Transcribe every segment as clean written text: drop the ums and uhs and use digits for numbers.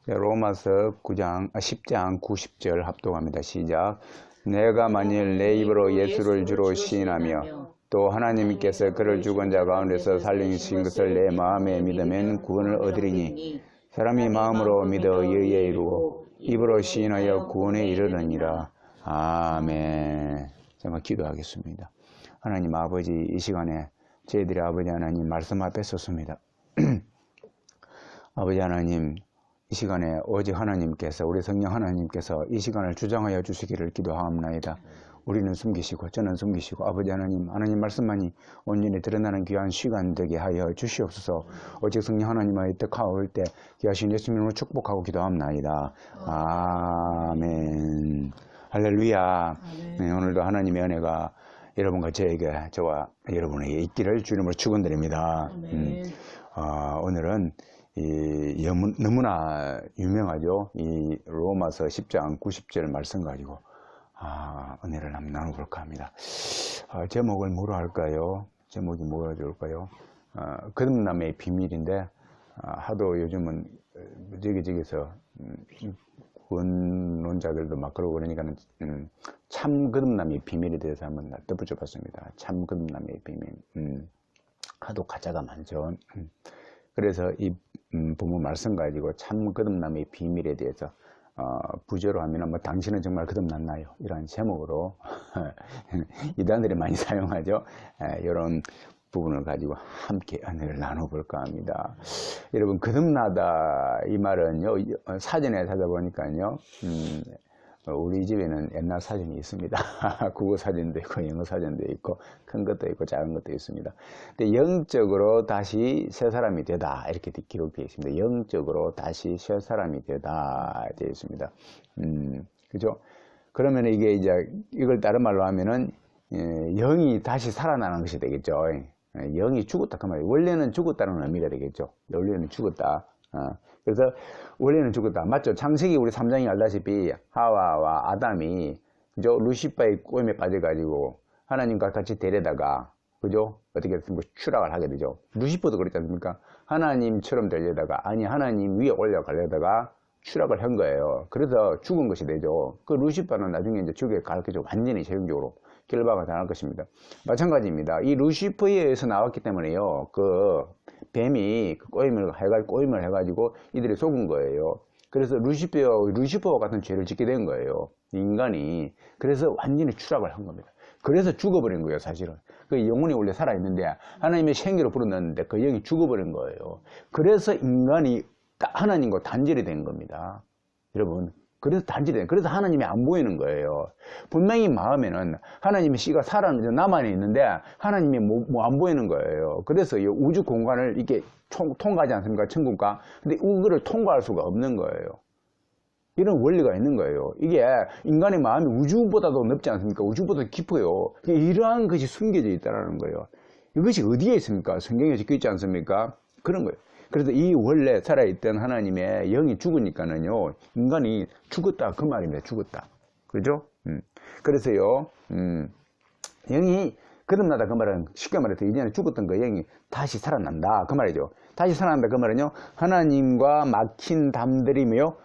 로마서 10장 90절 합독합니다. 시작. 내가 만일 내 입으로 예수를 주로 시인하며 또 하나님께서 그를 죽은 자 가운데서 살리신 것을 내 마음에 믿으면 구원을 얻으리니 사람이 마음으로 믿어 의에 이루고 입으로 시인하여 구원에 이르느니라. 아멘. 정말 기도하겠습니다. 하나님 아버지, 이 시간에 저희들의 아버지 하나님 말씀 앞에 섰습니다. 아버지 하나님, 이 시간에 오직 하나님께서, 우리 성령 하나님께서 이 시간을 주장하여 주시기를 기도하옵나이다. 우리는 숨기시고 저는 숨기시고 아버지 하나님 말씀만이 온전히 드러나는 귀한 시간 되게 하여 주시옵소서. 오직 성령 하나님의 뜻하올 때 귀하신 예수님으로 축복하고 기도하옵나이다. 아멘. 할렐루야. 네, 오늘도 하나님의 은혜가 여러분과 저와 여러분에게 있기를 주님으로 축원드립니다. 오늘은 너무나 유명하죠. 이 로마서 10장 90절 말씀 가지고 은혜를 한번 나눠볼까 합니다. 제목을 뭐로 할까요? 제목이 뭐가 좋을까요? 거듭남의 비밀인데 하도 요즘은 저기서 구원론자들도 막 그러고 그러니까는 참 거듭남의 비밀에 대해서 한번 덧붙여 봤습니다. 참 거듭남의 비밀. 하도 가짜가 많죠. 그래서 이 본문 말씀 가지고 참 거듭남의 비밀에 대해서 부제로 하면 당신은 정말 거듭났나요? 이런 제목으로 이단들이 많이 사용하죠. 이런 부분을 가지고 함께 은혜를 나눠볼까 합니다. 여러분, 거듭나다 이 말은요, 사전에 찾아보니까요, 우리 집에는 옛날 사전이 있습니다. 국어 사전도 있고 영어 사전도 있고 큰 것도 있고 작은 것도 있습니다. 근데 영적으로 다시 새 사람이 되다 이렇게 기록되어 있습니다. 영적으로 다시 새 사람이 되다 되어 있습니다. 그죠? 그러면 이게 이제 이걸 다른 말로 하면은 영이 다시 살아나는 것이 되겠죠. 영이 죽었다 그 말이에요. 원래는 죽었다는 의미가 되겠죠. 원래는 죽었다. 그래서 원래는 죽었다. 맞죠? 창세기 우리 3장이 알다시피 하와와 아담이 그죠? 루시퍼의 꼬임에 빠져가지고 하나님과 같이 데려다가 그죠? 어떻게 됐습니까? 추락을 하게 되죠. 루시퍼도 그렇지 않습니까? 하나님처럼 되려다가 아니 하나님 위에 올라가려다가 추락을 한 거예요. 그래서 죽은 것이 되죠. 그 루시퍼는 나중에 이제 죽게 가르쳐줘. 완전히 최종적으로 결박을 당할 것입니다. 마찬가지입니다. 이 루시퍼에서 나왔기 때문에요. 그 뱀이 꼬임을 해가지고 이들이 속은 거예요. 그래서 루시퍼와 같은 죄를 짓게 된 거예요. 인간이. 그래서 완전히 추락을 한 겁니다. 그래서 죽어버린 거예요, 사실은. 그 영혼이 원래 살아있는데 하나님의 생기로 불어넣었는데 그 영이 죽어버린 거예요. 그래서 인간이 하나님과 단절이 된 겁니다. 여러분. 그래서 그래서 하나님이 안 보이는 거예요. 분명히 마음에는 하나님의 씨가 남아 있는데 하나님이 안 보이는 거예요. 그래서 이 우주 공간을 이렇게 통과하지 않습니까? 천국과. 근데 이거를 통과할 수가 없는 거예요. 이런 원리가 있는 거예요. 이게 인간의 마음이 우주보다도 넓지 않습니까? 우주보다 깊어요. 이러한 것이 숨겨져 있다는 거예요. 이것이 어디에 있습니까? 성경에 적혀 있지 않습니까? 그런 거예요. 그래서 이 원래 살아있던 하나님의 영이 죽으니까는요, 인간이 죽었다. 그 말입니다. 죽었다. 그죠? 그래서요, 영이 거듭나다 그 말은 쉽게 말해서 이전에 죽었던 그 영이 다시 살아난다. 그 말이죠. 다시 살아난다. 그 말은요, 하나님과 막힌 담들이며,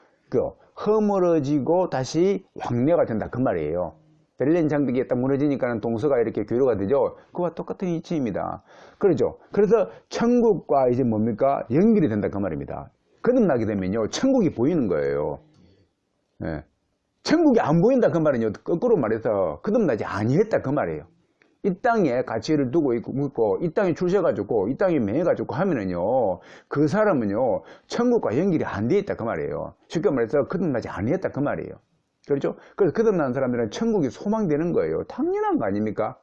허물어지고 다시 왕래가 된다. 그 말이에요. 베를린 장벽이 딱 무너지니까는 동서가 이렇게 교류가 되죠. 그와 똑같은 이치입니다. 그렇죠. 그래서 천국과 이제 뭡니까? 연결이 된다 그 말입니다. 거듭나게 되면요, 천국이 보이는 거예요. 예. 천국이 안 보인다 그 말은요, 거꾸로 말해서 거듭나지 아니했다 그 말이에요. 이 땅에 가치를 두고 있고 이 땅에 출세가지고 이 땅에 명예가지고 하면은요, 그 사람은요 천국과 연결이 안 돼 있다 그 말이에요. 쉽게 말해서 거듭나지 아니했다 그 말이에요. 그렇죠? 그래서 거듭난 사람들은 천국이 소망되는 거예요. 당연한 거 아닙니까?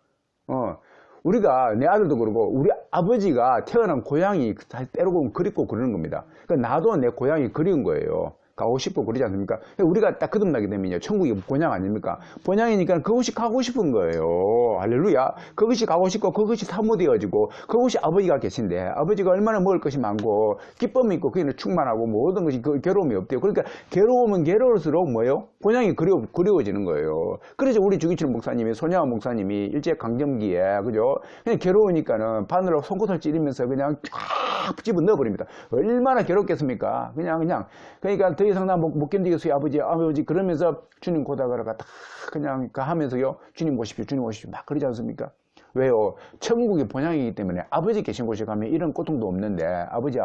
우리가, 내 아들도 그러고, 우리 아버지가 태어난 고향이 때로 보면 그립고 그러는 겁니다. 그러니까 나도 내 고향이 그리운 거예요. 가고 싶고 그러지 않습니까? 우리가 딱 거듭나게 되면요. 천국이 본향 아닙니까? 본향이니까 그곳이 가고 싶은 거예요. 할렐루야. 그것이 가고 싶고 그것이 사모되어지고 그곳이 아버지가 계신데 아버지가 얼마나 먹을 것이 많고 기쁨이 있고 그에는 충만하고 모든 것이 그 괴로움이 없대요. 그러니까 괴로우면 괴로울수록 뭐예요? 본향이 그리워지는 거예요. 그래서 우리 주기철 목사님이 손야원 목사님이 일제 강점기에 그죠? 그냥 괴로우니까는 바늘로 송곳을 찌르면서 그냥 쫙 집어 넣어버립니다. 얼마나 괴롭겠습니까? 그러니까 더 이상 나 못 견디겠어요, 아버지. 그러면서 주님 고다가라가 딱 그냥 하면서요, 주님 오십시오, 주님 오십시오. 막 그러지 않습니까? 왜요? 천국이 본향이기 때문에 아버지 계신 곳에 가면 이런 고통도 없는데, 아버지.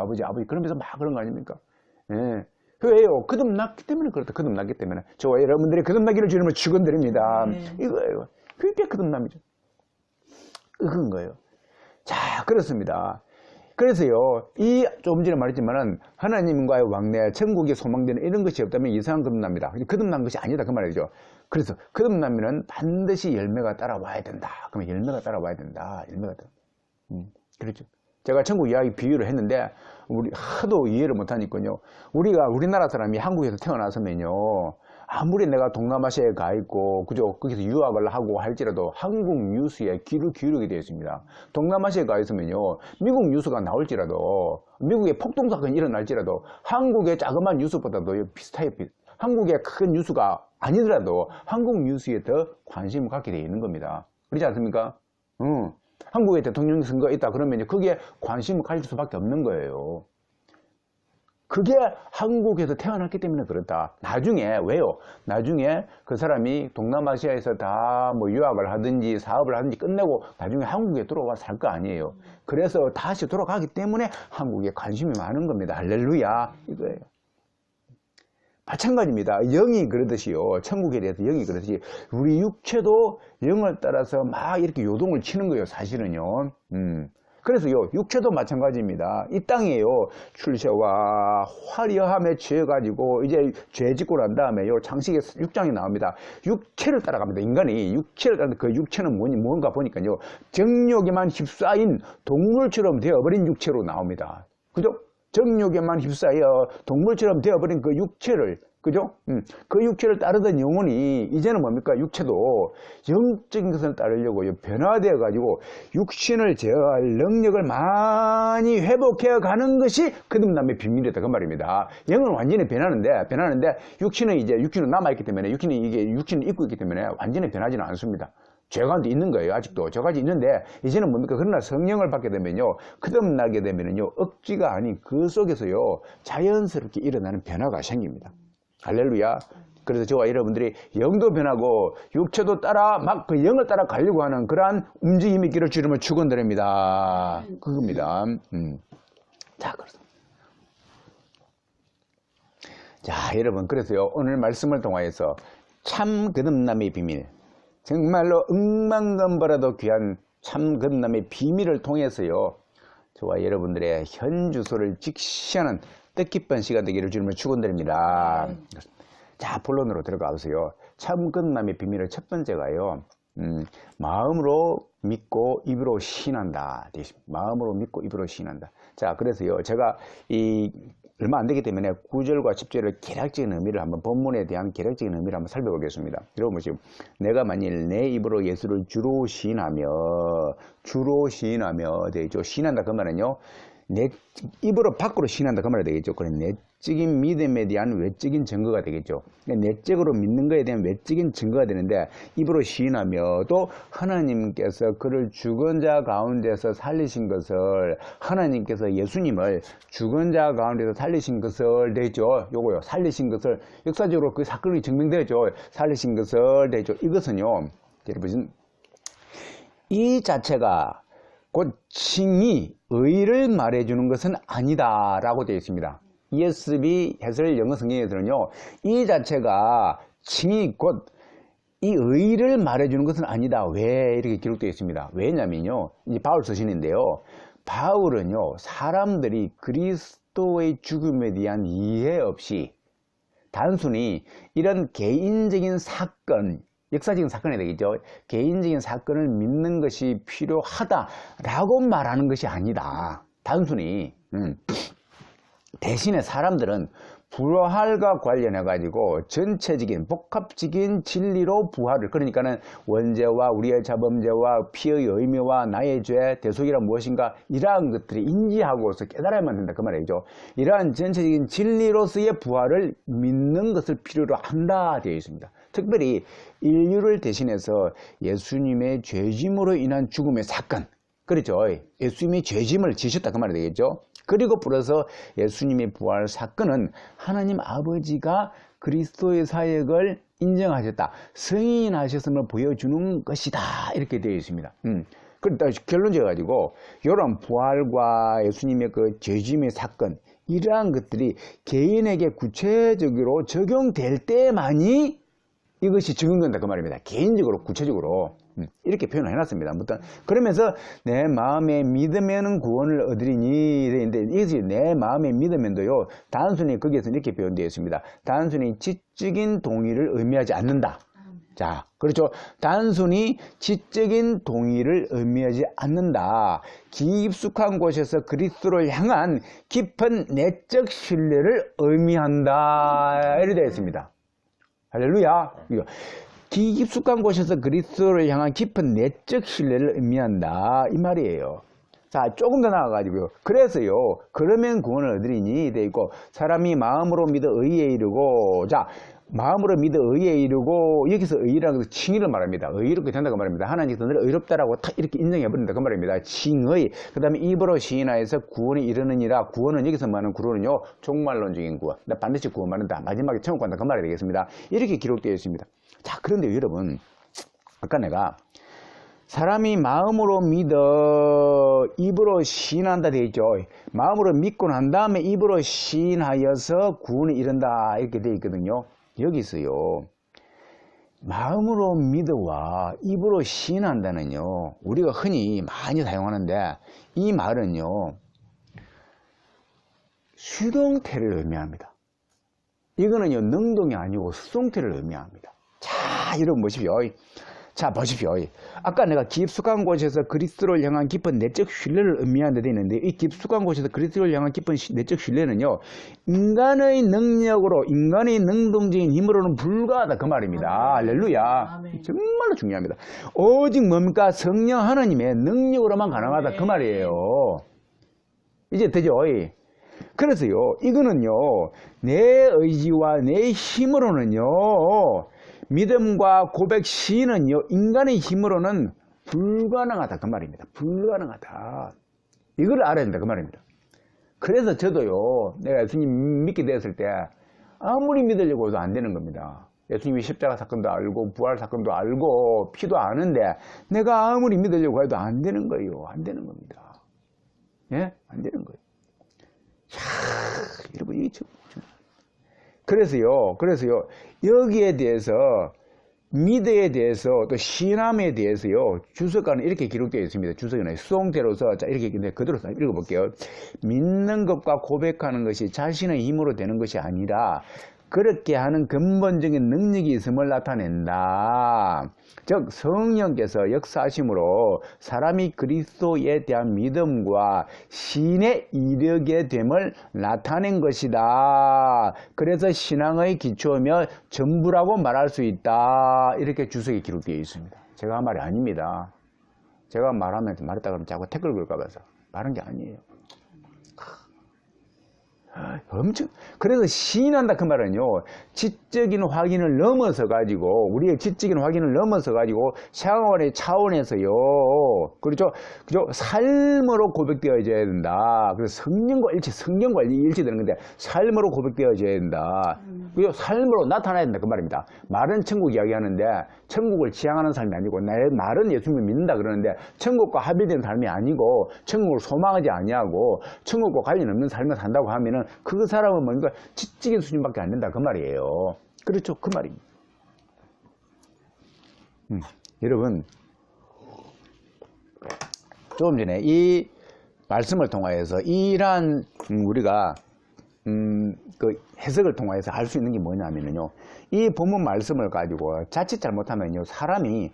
그러면서 막 그런 거 아닙니까? 예. 왜요? 거듭났기 때문에 그렇다. 거듭났기 때문에. 저와 여러분들이 거듭나기를 주님을 축원드립니다. 이거예요. 그게 거듭남이죠. 그런 거예요. 자, 그렇습니다. 그래서요, 조금 전에 말했지만은, 하나님과의 왕래, 천국에 소망되는 이런 것이 없다면 이상한 거듭납니다. 거듭난 것이 아니다. 그 말이죠. 그래서, 거듭나면은 반드시 열매가 따라와야 된다. 그러면 열매가 따라와야 된다. 그렇죠. 제가 천국 이야기 비유를 했는데, 우리 하도 이해를 못하니까요. 우리나라 사람이 한국에서 태어나서면요, 아무리 내가 동남아시아에 가 있고, 그죠? 거기서 유학을 하고 할지라도 한국 뉴스에 귀를 기울이게 되어 있습니다. 동남아시아에 가 있으면요, 미국 뉴스가 나올지라도, 미국에 폭동사건이 일어날지라도, 한국의 자그마한 뉴스보다도 비슷해요. 한국의 큰 뉴스가 아니더라도 한국 뉴스에 더 관심을 갖게 되어 있는 겁니다. 그렇지 않습니까? 한국에 대통령 선거가 있다 그러면 거기에 관심을 가질 수밖에 없는 거예요. 그게 한국에서 태어났기 때문에 그렇다. 나중에 왜요? 나중에 그 사람이 동남아시아에서 다 뭐 유학을 하든지 사업을 하든지 끝내고 나중에 한국에 들어와 살 거 아니에요. 그래서 다시 돌아가기 때문에 한국에 관심이 많은 겁니다. 할렐루야. 이거예요. 마찬가지입니다. 영이 그러듯이요. 천국에 대해서 영이 그러듯이 우리 육체도 영을 따라서 막 이렇게 요동을 치는 거예요. 사실은요. 그래서요, 육체도 마찬가지입니다. 이 땅에요, 출세와 화려함에 취해가지고, 이제 죄 짓고 난 다음에요, 창세기 6장이 나옵니다. 육체를 따라갑니다. 인간이 육체를 따라가는데 그 육체는 뭔가 보니까요, 정욕에만 휩싸인 동물처럼 되어버린 육체로 나옵니다. 그죠? 정욕에만 휩싸여 동물처럼 되어버린 그 육체를, 그죠? 그 육체를 따르던 영혼이 이제는 뭡니까? 육체도 영적인 것을 따르려고 변화되어 가지고 육신을 제어할 능력을 많이 회복해 가는 것이 거듭남의 비밀이다. 그 말입니다. 영은 완전히 변하는데 육신은 남아있기 때문에 육신을 입고 있기 때문에 완전히 변하지는 않습니다. 죄가 있는 거예요. 아직도 죄가 있는데 이제는 뭡니까? 그러나 성령을 받게 되면요, 거듭나게 되면요, 억지가 아닌 그 속에서요 자연스럽게 일어나는 변화가 생깁니다. 할렐루야. 그래서 저와 여러분들이 영도 변하고 육체도 따라 막 그 영을 따라 가려고 하는 그러한 움직임이 있기를 주님을 축원드립니다. 그겁니다. 자, 그렇습니다. 자, 여러분, 그래서요 오늘 말씀을 통하여서 참 거듭남의 비밀, 정말로 억만금보라도 귀한 참 거듭남의 비밀을 통해서요, 저와 여러분들의 현 주소를 직시하는 뜻깊은 시간 되기를 주님을 축원드립니다. 자, 본론으로 들어가보세요. 참 거듭남의 비밀의 첫 번째가요, 마음으로 믿고 입으로 시인한다. 마음으로 믿고 입으로 시인한다. 자, 그래서요, 제가 얼마 안 되기 때문에 9절과 10절의 개략적인 의미를 한번, 본문에 대한 개략적인 의미를 한번 살펴보겠습니다. 여러분 보시고, 내가 만일 내 입으로 예수를 주로 시인하며 되죠. 시인한다 그 말은요, 내 입으로 밖으로 시인한다 그 말이 되겠죠. 그래, 내적인 믿음에 대한 외적인 증거가 되겠죠. 내적으로 믿는 것에 대한 외적인 증거가 되는데, 입으로 시인하며 또 하나님께서 그를 죽은 자 가운데서 살리신 것을, 하나님께서 예수님을 죽은 자 가운데서 살리신 것을 되죠. 요거요, 살리신 것을, 역사적으로 그 사건이 증명되죠. 살리신 것을 되죠. 이것은요, 여러분, 이 자체가 곧 칭의, 의를 말해주는 것은 아니다 라고 되어 있습니다. ESV 해설 영어 성경에서는요, 이 자체가 칭의, 곧 이 의를 말해주는 것은 아니다. 왜 이렇게 기록되어 있습니다. 왜냐면요, 이제 바울 서신인데요, 바울은요, 사람들이 그리스도의 죽음에 대한 이해 없이 단순히 이런 개인적인 사건, 역사적인 사건이 되겠죠. 개인적인 사건을 믿는 것이 필요하다라고 말하는 것이 아니다. 단순히. 대신에 사람들은 부활과 관련해 가지고 전체적인 복합적인 진리로 부활을, 그러니까는 원죄와 우리의 자범죄와 피의 의미와 나의 죄, 대속이란 무엇인가, 이러한 것들이 인지하고서 깨달아야만 된다 그 말이죠. 이러한 전체적인 진리로서의 부활을 믿는 것을 필요로 한다 되어 있습니다. 특별히 인류를 대신해서 예수님의 죄짐으로 인한 죽음의 사건, 그렇죠. 예수님이 죄짐을 지셨다 그 말이 되겠죠. 그리고 플러스 예수님의 부활 사건은 하나님 아버지가 그리스도의 사역을 인정하셨다, 승인하셨음을 보여주는 것이다, 이렇게 되어 있습니다. 그러니까 결론적으로 가지고 이런 부활과 예수님의 그 죄짐의 사건, 이러한 것들이 개인에게 구체적으로 적용될 때만이 이것이 적용된다 그 말입니다. 개인적으로 구체적으로 이렇게 표현을 해놨습니다. 아무튼 그러면서 내 마음에 믿으면 구원을 얻으리니 이랬는데, 이것이 내 마음에 믿으면도요, 단순히 거기에서 이렇게 표현되어 있습니다. 단순히 지적인 동의를 의미하지 않는다. 자, 그렇죠. 단순히 지적인 동의를 의미하지 않는다. 깊숙한 곳에서 그리스도를 향한 깊은 내적 신뢰를 의미한다, 이렇게 되어 있습니다. 할렐루야. 깊숙한 곳에서 그리스도를 향한 깊은 내적 신뢰를 의미한다, 이 말이에요. 자, 조금 더 나아가지고요. 그래서요, 그러면 구원을 얻으리니 돼 있고, 사람이 마음으로 믿어 의에 이르고, 자, 마음으로 믿어 의에 이르고, 여기서 의라는 것은 칭의를 말합니다. 의롭게 된다고 말합니다. 하나님께서 너를 의롭다라고 탁 이렇게 인정해버린다 그 말입니다. 칭의. 그 다음에 입으로 시인하여서 구원에 이르느니라. 구원은 여기서 말하는 구원은요, 종말론적인 구원. 반드시 구원 말한다. 마지막에 천국 간다 그 말이 되겠습니다. 이렇게 기록되어 있습니다. 자, 그런데 여러분, 아까 내가 사람이 마음으로 믿어 입으로 시인한다 되어 있죠. 마음으로 믿고 난 다음에 입으로 시인하여서 구원에 이른다, 이렇게 되어 있거든요. 여기서요, 마음으로 믿어와 입으로 시인한다는요, 우리가 흔히 많이 사용하는데, 이 말은요, 수동태를 의미합니다. 이거는요, 능동이 아니고 수동태를 의미합니다. 자, 여러분 보십시오. 자, 보십시오. 아까 내가 깊숙한 곳에서 그리스도를 향한 깊은 내적 신뢰를 의미하는 데 있는데, 이 깊숙한 곳에서 그리스도를 향한 깊은 내적 신뢰는요, 인간의 능력으로, 인간의 능동적인 힘으로는 불가하다 그 말입니다. 할렐루야. 정말로 중요합니다. 오직 뭡니까? 성령 하나님의 능력으로만 가능하다 그 말이에요. 이제 되죠? 그래서요, 이거는요, 내 의지와 내 힘으로는요, 믿음과 고백, 시인은요, 인간의 힘으로는 불가능하다 그 말입니다. 불가능하다. 이걸 알아야 된다 그 말입니다. 그래서 저도요, 내가 예수님 믿게 되었을 때 아무리 믿으려고 해도 안 되는 겁니다. 예수님이 십자가 사건도 알고 부활 사건도 알고 피도 아는데 내가 아무리 믿으려고 해도 안 되는 거예요. 안 되는 겁니다. 예? 안 되는 거예요. 야, 여러분, 이게 그래서요, 여기에 대해서, 믿어에 대해서, 또 신함에 대해서요, 주석가는 이렇게 기록되어 있습니다. 주석은 수동태로서, 자, 이렇게 그대로 읽어볼게요. 믿는 것과 고백하는 것이 자신의 힘으로 되는 것이 아니라, 그렇게 하는 근본적인 능력이 있음을 나타낸다. 즉 성령께서 역사하심으로 사람이 그리스도에 대한 믿음과 신에 이르게 됨을 나타낸 것이다. 그래서 신앙의 기초며 전부라고 말할 수 있다. 이렇게 주석에 기록되어 있습니다. 제가 한 말이 아닙니다. 제가 말하면서 말했다 그러면 자꾸 댓글 걸까 봐서 말한 게 아니에요. 엄청, 그래서 시인한다 그 말은요, 지적인 확인을 넘어서 가지고, 우리의 지적인 확인을 넘어서 가지고 생활의 차원에서요, 그렇죠? 삶으로 고백되어져야 된다. 그래서 성령과 일치되는 건데 삶으로 고백되어져야 된다. 그리고 삶으로 나타나야 된다 그 말입니다. 말은 천국 이야기하는데 천국을 지향하는 삶이 아니고, 내 말은 예수님을 믿는다 그러는데 천국과 합의된 삶이 아니고, 천국을 소망하지 아니하고 천국과 관련 없는 삶을 산다고 하면은 그 사람은 뭔가 지적인 수준밖에 안 된다 그 말이에요. 그렇죠? 그 말입니다. 여러분, 조금 전에 이 말씀을 통하여서 이러한 우리가 그 해석을 통해서 알 수 있는 게 뭐냐면요, 이 본문 말씀을 가지고 자칫 잘못하면요, 사람이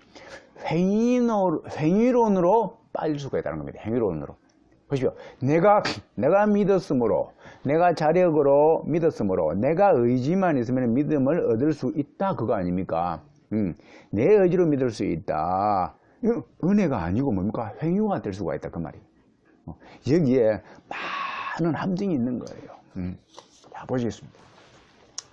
횡의론으로 빠질 수가 있다는 겁니다. 횡의론으로. 보십시오. 내가 믿었으므로, 내가 자력으로 믿었으므로, 내가 의지만 있으면 믿음을 얻을 수 있다. 그거 아닙니까? 내 의지로 믿을 수 있다. 은혜가 아니고 뭡니까? 행위가 될 수가 있다. 그 말이에요. 여기에 많은 함정이 있는 거예요. 자, 보시겠습니다.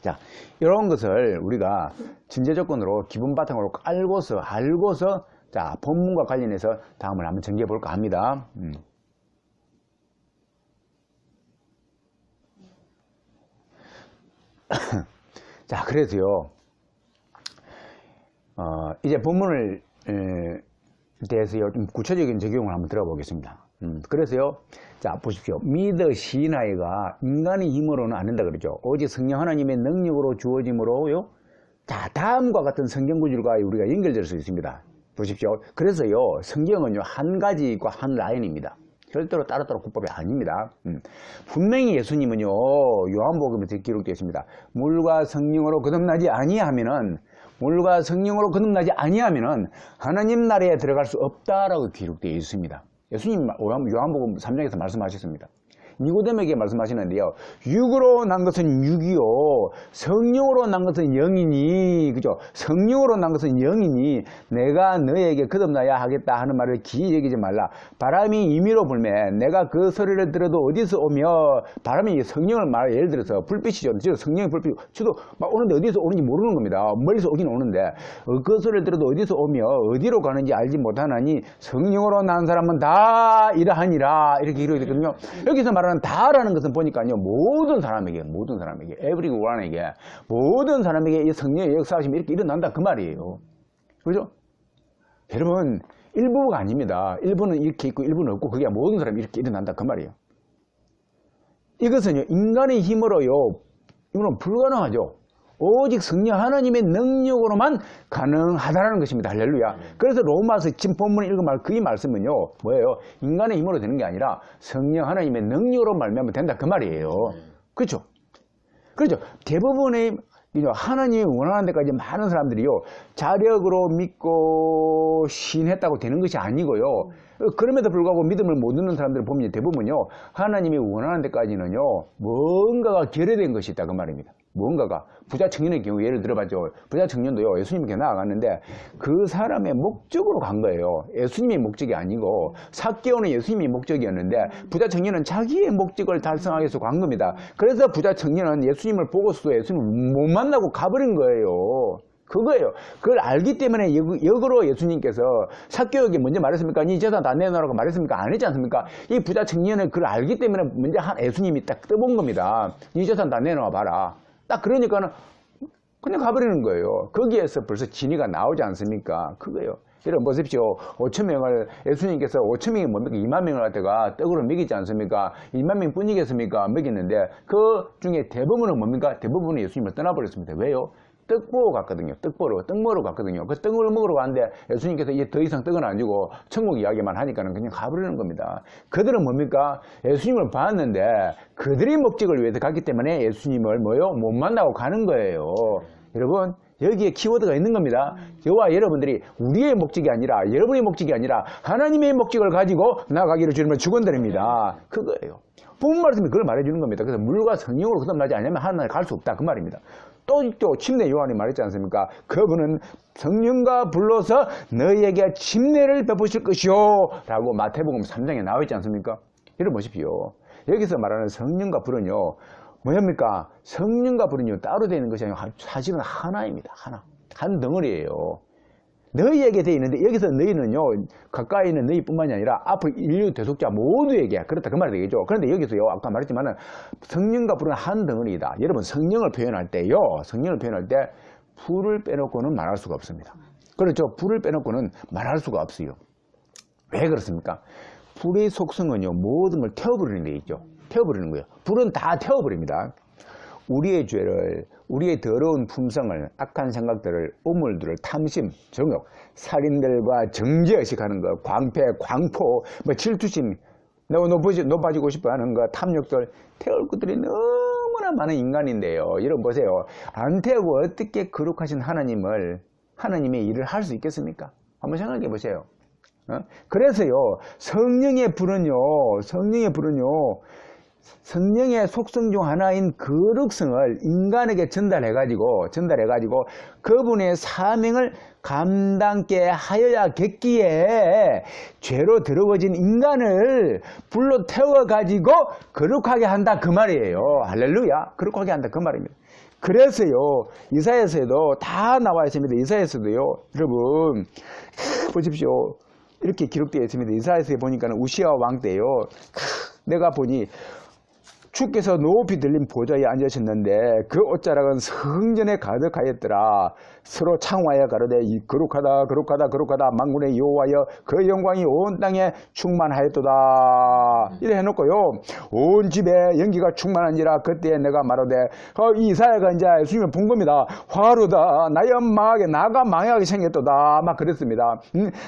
자, 이런 것을 우리가 전제 조건으로 기본 바탕으로 알고서, 자, 본문과 관련해서 다음을 한번 정리해 볼까 합니다. 자, 그래서요, 이제 본문을 대해서요, 좀 구체적인 적용을 한번 들어보겠습니다. 그래서요, 자, 보십시오. 믿으시나이가 인간의 힘으로는 안 된다 그러죠. 오직 성령 하나님의 능력으로 주어짐으로요. 자, 다음과 같은 성경 구절과 우리가 연결될 수 있습니다. 보십시오. 그래서요, 성경은요, 한 가지과 한 라인입니다. 절대로 따로따로 구법이 아닙니다. 분명히 예수님은요, 요한복음에 기록되어 있습니다. 물과 성령으로 거듭나지 아니하면은 하나님 나라에 들어갈 수 없다라고 기록되어 있습니다. 예수님 요한복음 3장에서 말씀하셨습니다. 니고데모에게 말씀하시는데요. 육으로 난 것은 육이요, 성령으로 난 것은 영이니, 그죠? 성령으로 난 것은 영이니, 내가 너에게 거듭나야 하겠다 하는 말을 기이 여기지 말라. 바람이 임의로 불매, 내가 그 소리를 들어도 어디서 오며, 바람이 성령을 말해, 예를 들어서 불빛이죠. 저 성령의 불빛, 저도 막 오는데 어디서 오는지 모르는 겁니다. 멀리서 오긴 오는데, 그 소리를 들어도 어디서 오며, 어디로 가는지 알지 못하나니, 성령으로 난 사람은 다 이러하니라. 이렇게 기록이 되거든요. 여기서 말하는 다라는 것은 보니까요, 모든 사람에게, everyone에게, 모든 사람에게 이 성령의 역사하심이 이렇게 일어난다. 그 말이에요. 그죠? 여러분, 일부가 아닙니다. 일부는 이렇게 있고, 일부는 없고, 그게 모든 사람이 이렇게 일어난다. 그 말이에요. 이것은요, 인간의 힘으로요, 이거는 불가능하죠. 오직 성령 하나님의 능력으로만 가능하다는 것입니다. 할렐루야. 그래서 로마서 지금 본문에 읽은 그 말씀은요, 뭐예요? 인간의 힘으로 되는 게 아니라 성령 하나님의 능력으로 말미암아 된다. 그 말이에요. 그렇죠? 그렇죠. 대부분의 하나님이 원하는 데까지 많은 사람들이요, 자력으로 믿고 신했다고 되는 것이 아니고요. 그럼에도 불구하고 믿음을 못 얻는 사람들을 보면 대부분요, 하나님이 원하는 데까지는요, 뭔가가 결여된 것이 있다. 그 말입니다. 뭔가가. 부자 청년의 경우 예를 들어봤죠. 부자 청년도요, 예수님께 나아갔는데 그 사람의 목적으로 간 거예요. 예수님의 목적이 아니고, 삭개오는 예수님의 목적이었는데 부자 청년은 자기의 목적을 달성하기 위해서 간 겁니다. 그래서 부자 청년은 예수님을 보고서도 예수님을 못 만나고 가버린 거예요. 그거예요. 그걸 알기 때문에 역으로 예수님께서 삭개오에게 먼저 말했습니까? 네 재산 다 내놓으라고 말했습니까? 안 했지 않습니까? 이 부자 청년은 그걸 알기 때문에 먼저 예수님이 딱 떠본 겁니다. 네 재산 다 내놓아 봐라. 딱 그러니까는 그냥 가버리는 거예요. 거기에서 벌써 진위가 나오지 않습니까? 그거예요. 여러분 보십시오. 5,000명을 예수님께서 5,000명이 뭡니까? 2만 명을 갖다가 떡으로 먹이지 않습니까? 2만 명 뿐이겠습니까? 먹였는데 그 중에 대부분은 뭡니까? 대부분은 예수님을 떠나버렸습니다. 왜요? 떡 보러 갔거든요. 떡 먹으러 갔거든요. 그 떡을 먹으러 갔는데 예수님께서 이제 더 이상 떡은 안 주고 천국 이야기만 하니까는 그냥 가버리는 겁니다. 그들은 뭡니까? 예수님을 봤는데 그들의 목적을 위해서 갔기 때문에 예수님을 못 만나고 가는 거예요. 여러분, 여기에 키워드가 있는 겁니다. 저와 여러분들이 우리의 목적이 아니라, 여러분의 목적이 아니라 하나님의 목적을 가지고 나가기를 주님을 축원드립니다. 그거예요. 본문 말씀이 그걸 말해주는 겁니다. 그래서 물과 성령으로 거듭나지 않으면 하나님을 갈 수 없다. 그 말입니다. 또 침례 요한이 말했지 않습니까? 그분은 성령과 불러서 너희에게 침례를 베푸실 것이요 라고 마태복음 3장에 나와 있지 않습니까? 여러분 보십시오. 여기서 말하는 성령과 불은요, 뭐입니까? 성령과 불은요, 따로 되는 것이 아니라 사실은 하나입니다. 한 덩어리예요. 너희에게 되어 있는데, 여기서 너희는요, 가까이 있는 너희뿐만이 아니라 앞으로 인류 대속자 모두에게, 그렇다 그 말이 되겠죠. 그런데 여기서요, 아까 말했지만은 성령과 불은 한 덩어리이다. 여러분, 성령을 표현할 때 불을 빼놓고는 말할 수가 없습니다. 그렇죠. 불을 빼놓고는 말할 수가 없어요. 왜 그렇습니까? 불의 속성은요, 모든 걸 태워버리는 데 있죠. 태워버리는 거예요. 불은 다 태워버립니다. 우리의 죄를, 우리의 더러운 품성을, 악한 생각들을, 오물들을, 탐심, 정욕, 살인들과 정죄의식하는 것, 광패, 광포, 질투심, 높아지고 싶어 하는 것, 탐욕들, 태울 것들이 너무나 많은 인간인데요. 여러분 보세요. 안 태우고 어떻게 거룩하신 하나님의 일을 할 수 있겠습니까? 한번 생각해 보세요. 그래서요, 성령의 불은요, 성령의 속성 중 하나인 거룩성을 인간에게 전달해가지고 그분의 사명을 감당케 하여야겠기에 죄로 더러워진 인간을 불로 태워가지고 거룩하게 한다 그 말이에요. 할렐루야. 거룩하게 한다 그 말입니다. 그래서요, 이사야서에도 다 나와 있습니다. 이사야서도요, 여러분 보십시오. 이렇게 기록되어 있습니다. 이사야서에 보니까는 우시야 왕 때요, 내가 보니 주께서 높이 들린 보좌에 앉으셨는데 그 옷자락은 성전에 가득하였더라. 서로 창화하여 가로되 이 거룩하다 만군의 여호와여 그 영광이 온 땅에 충만하였도다. 이래 해놓고요, 온 집에 연기가 충만한지라. 그때 내가 말하되 이사야가 이제 예수님을 본 겁니다. 화루다 나의 망하게 나가 망하게 생겼도다 막 그랬습니다.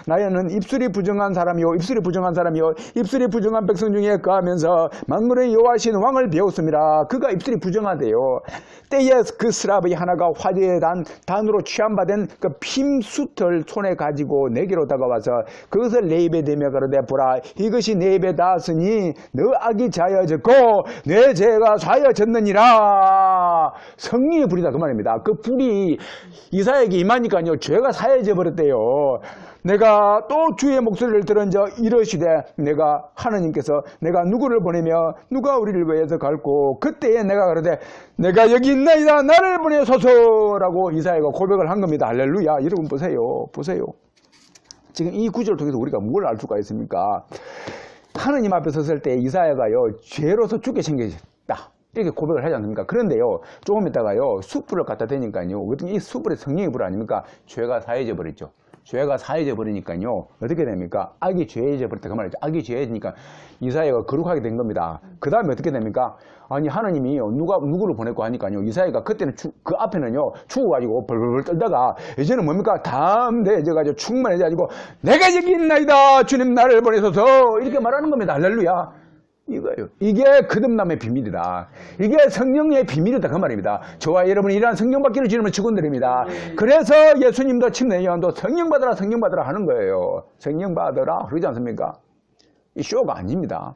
나는 입술이 부정한 사람이요 입술이 부정한 백성 중에 거하면서 만군의 여호와신 왕을 배웠습니다. 그가 입술이 부정하대요. 때에 그 스라브의 하나가 화제의 단으로 취함받은 그 핌숫을 손에 가지고 내게로 다가와서 그것을 내 입에 대며 가로되 보라 이것이 내 입에 닿았으니 너 악이 자여졌고 내 죄가 사여졌느니라. 성령의 불이다 그 말입니다. 그 불이 이사야에게 임하니까요, 죄가 사여져 버렸대요. 내가 또 주의 목소리를 들은저 이러시되 내가 하느님께서 내가 누구를 보내며 누가 우리를 위해서 갈고 그때에 내가 그러되 내가 여기 있나이다 나를 보내소서라고 이사야가 고백을 한 겁니다. 할렐루야. 여러분 보세요. 지금 이 구절을 통해서 우리가 뭘 알 수가 있습니까? 하느님 앞에 섰을 때 이사야가요, 죄로서 죽게 생겨졌다 이렇게 고백을 하지 않습니까? 그런데요, 조금 있다가요, 숯불을 갖다 대니까요, 이 숯불의 성령의 불 아닙니까? 죄가 사해져 버렸죠. 죄가 사해져 버리니까요, 어떻게 됩니까? 악이 죄해져 버렸다 그 말이죠. 악이 죄해지니까 이사야가 거룩하게 된 겁니다. 그 다음에 어떻게 됩니까? 아니 하나님이 누구를 보냈고 하니까요, 이사야가 그때는 그 앞에는요 죽어가지고 벌벌 떨다가 이제는 뭡니까? 담대해져가지고 충만해져가지고 내가 여기 있나이다 주님 나를 보내소서 이렇게 말하는 겁니다. 할렐루야. 이거예요. 이게 거듭남의 비밀이다. 이게 성령의 비밀이다 그 말입니다. 저와 여러분이 이러한 성령 받기를 주님은 축원드립니다. 그래서 예수님도 침례 요한도 성령 받으라 하는 거예요. 성령 받으라 그러지 않습니까? 이 쇼가 아닙니다.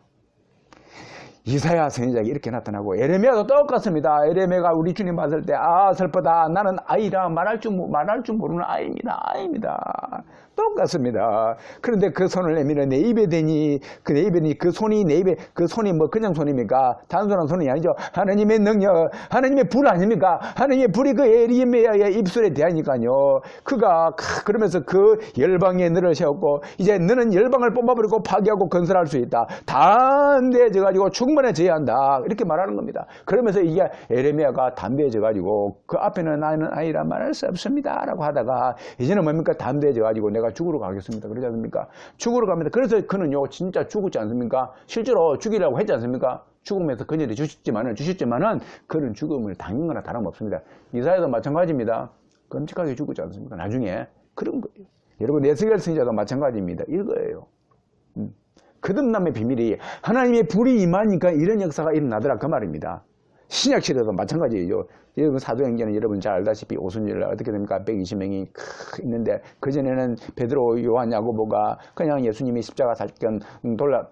이사야 선지자가 이렇게 나타나고 에레미야도 똑같습니다. 에레미야가 우리 주님 봤을 때 슬프다 나는 아이라 말할 줄 모르는 아이입니다. 똑같습니다. 그런데 그 손을 내밀어 내 입에 대니 그 손이 내 입에 그 손이 뭐 그냥 손입니까? 단순한 손이 아니죠. 하나님의 능력, 하나님의 불 아닙니까? 하나님의 불이 그 에레미야의 입술에 대하니까요. 그가 그러면서 그 열방에 너를 세웠고 이제 너는 열방을 뽑아버리고 파괴하고 건설할 수 있다. 담대해져 가지고 충분해져야 한다. 이렇게 말하는 겁니다. 그러면서 이게 에레미야가 담대해져 가지고 그 앞에는 나는 아이라 말할 수 없습니다 라고 하다가 이제는 뭡니까? 담대해져 가지고 내가 죽으러 가겠습니다. 그러지 않습니까? 죽으러 갑니다. 그래서 그는요 진짜 죽었지 않습니까? 실제로 죽이라고 했지 않습니까? 죽음에서 그녀를 주셨지만은 그는 죽음을 당한 거나 다름없습니다. 이사야도 마찬가지입니다. 끔찍하게 죽었지 않습니까? 나중에 그런 거예요. 여러분 에스겔 선지자도 마찬가지입니다. 이거예요. 거듭남의 비밀이 하나님의 불이 임하니까 이런 역사가 일어나더라 그 말입니다. 신약 시대도 마찬가지예요. 여러분 사도행전은 여러분 잘 알다시피 오순절 어떻게 됩니까? 120명이 있는데 그전에는 베드로, 요한, 야고보가 그냥 예수님이 십자가 사건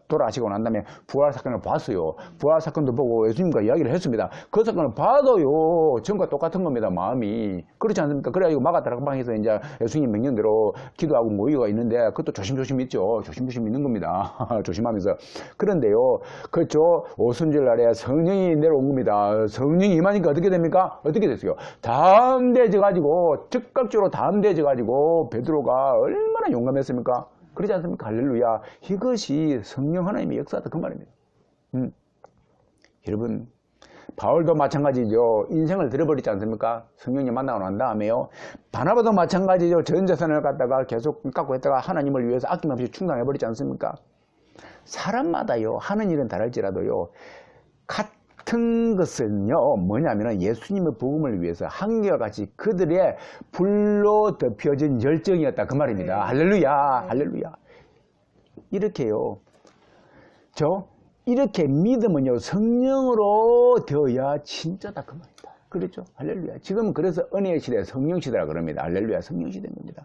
돌아가시고 난 다음에 부활 사건을 봤어요. 부활 사건도 보고 예수님과 이야기를 했습니다. 그 사건을 봐도요 전과 똑같은 겁니다. 마음이 그렇지 않습니까? 그래가지고 마가다락방에서 이제 예수님 명령대로 기도하고 모이가 있는데 그것도 조심조심 있죠. 조심조심 있는 겁니다. 조심하면서. 그런데요 그렇죠. 오순절 날에 성령이 내려온 겁니다. 성령이 임하니까 어떻게 됩니까? 어떻게 됐어요? 담대해져가지고 즉각적으로 담대해져가지고 베드로가 얼마나 용감했습니까? 그러지 않습니까? 할렐루야. 이것이 성령 하나님의 역사다 그 말입니다. 여러분 바울도 마찬가지죠. 인생을 들어버리지 않습니까? 성령님 만나고 난 다음에요. 바나바도 마찬가지죠. 전 재산을 갖다가 계속 갖고 있다가 하나님을 위해서 아낌없이 충당해버리지 않습니까? 사람마다요 하는 일은 다를지라도요 같은 것은요 뭐냐면은 예수님의 복음을 위해서 한결같이 그들의 불로 덮여진 열정이었다 그 말입니다. 할렐루야. 할렐루야. 이렇게요 이렇게 믿음은요 성령으로 되어야 진짜다 그 말입니다. 그렇죠? 할렐루야. 지금 그래서 은혜의 시대 성령 시대라 그럽니다. 할렐루야. 성령 시대입니다.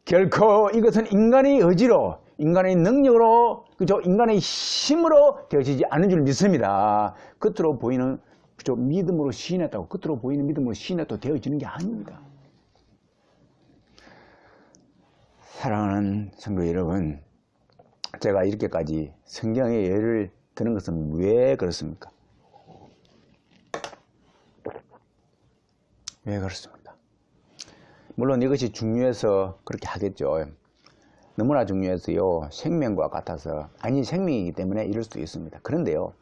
결코 이것은 인간의 의지로, 인간의 능력으로, 그죠? 인간의 힘으로 되어지지 않은 줄 믿습니다. 겉으로 보이는, 그죠? 믿음으로 시인했다고, 겉으로 보이는 믿음으로 시인했다고 되어지는 게 아닙니다. 사랑하는 성도 여러분, 제가 이렇게까지 성경의 예를 드는 것은 왜 그렇습니까? 왜 그렇습니까? 물론 이것이 중요해서 그렇게 하겠죠. 너무나 중요해서요, 생명과 같아서, 아니 생명이기 때문에 이럴 수도 있습니다. 그런데요,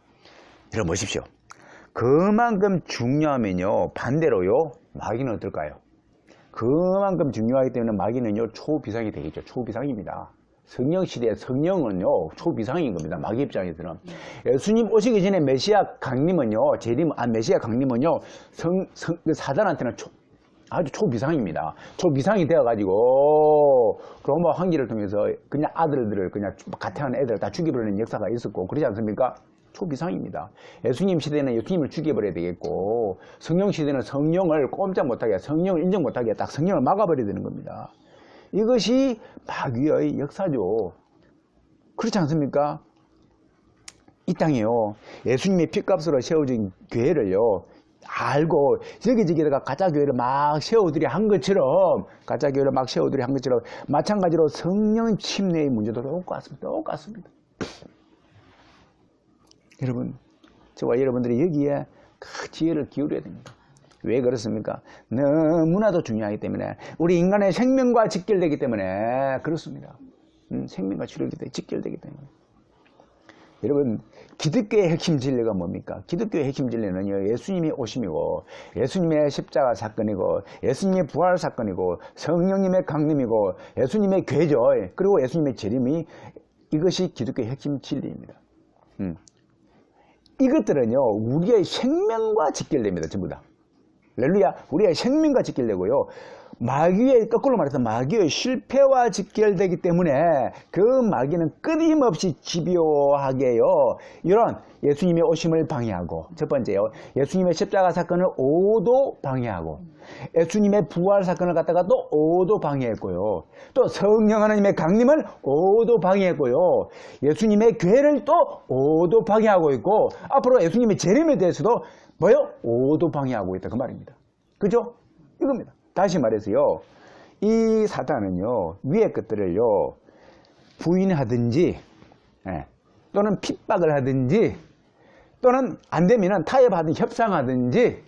여러분 보십시오. 그만큼 중요하면요, 반대로요, 마귀는 어떨까요? 그만큼 중요하기 때문에 마귀는요, 초비상이 되겠죠. 초비상입니다. 성령 시대의 성령은요, 초비상인 겁니다. 마귀 입장에서는. 예수님 오시기 전에 메시아 강림은요, 메시아 강림은요, 사단한테는 아주 초비상입니다. 초비상이 되어가지고, 로마 황제를 통해서 그냥 아들들을, 그냥 가태하는 애들 다 죽여버리는 역사가 있었고, 그러지 않습니까? 초비상입니다. 예수님 시대는 예수님을 죽여버려야 되겠고, 성령 시대는 성령을 꼼짝 못하게, 성령을 인정 못하게 딱 성령을 막아버려야 되는 겁니다. 이것이 마귀의 역사죠. 그렇지 않습니까? 이 땅이요, 예수님의 피값으로 세워진 교회를요, 알고 여기저기다가 가짜교회를 막 세워들이 한 것처럼, 가짜교회를 막 세워들이 한 것처럼, 마찬가지로 성령 침례의 문제도 똑같습니다. 똑같습니다. 여러분, 저와 여러분들이 여기에 그 지혜를 기울여야 됩니다. 왜 그렇습니까? 너무나도 중요하기 때문에, 우리 인간의 생명과 직결되기 때문에 그렇습니다. 생명과 직결되기 때문에. 여러분, 기독교의 핵심 진리가 뭡니까? 기독교의 핵심 진리는요, 예수님이 오심이고, 예수님의 십자가 사건이고, 예수님의 부활 사건이고, 성령님의 강림이고, 예수님의 궤죠. 그리고 예수님의 재림이, 이것이 기독교의 핵심 진리입니다. 이것들은요, 우리의 생명과 직결됩니다. 전부 다. 할렐루야. 우리의 생명과 직결되고요, 마귀의, 거꾸로 말해서 마귀의 실패와 직결되기 때문에 그 마귀는 끊임없이 집요하게요, 이런 예수님의 오심을 방해하고, 첫 번째요, 예수님의 십자가 사건을 오도 방해하고, 예수님의 부활 사건을 갖다가 또 오도 방해했고요, 또 성령 하나님의 강림을 오도 방해했고요, 예수님의 교회를 또 오도 방해하고 있고, 앞으로 예수님의 재림에 대해서도 뭐요? 오도 방해하고 있다, 그 말입니다. 그죠? 이겁니다. 다시 말해서요, 이 사탄은요, 위의 것들을요, 부인하든지, 또는 핍박을 하든지, 또는 안 되면은 타협하든지 협상하든지,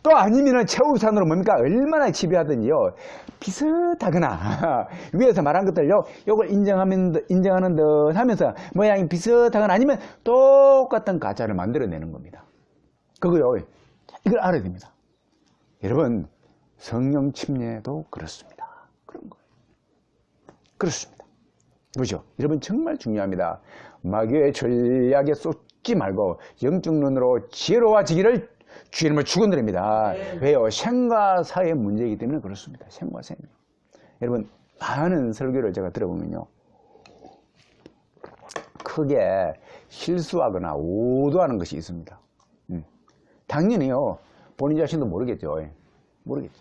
또 아니면은 최우선으로 뭡니까? 얼마나 지배하든지요, 비슷하거나, 위에서 말한 것들요, 요걸 인정하는 듯 하면서, 모양이 비슷하거나 아니면 똑같은 가짜를 만들어내는 겁니다. 그거요, 이걸 알아야 됩니다. 여러분, 성령 침례도 그렇습니다. 그런 거예요. 그렇습니다. 보죠. 여러분, 정말 중요합니다. 마귀의 전략에 쏟지 말고 영적 눈으로 지혜로워지기를 주님을 축원드립니다. 왜요? 생과 사의 문제이기 때문에 그렇습니다. 생과 사. 여러분, 많은 설교를 제가 들어보면요, 크게 실수하거나 오도하는 것이 있습니다. 당연히요, 본인 자신도 모르겠죠. 모르겠죠.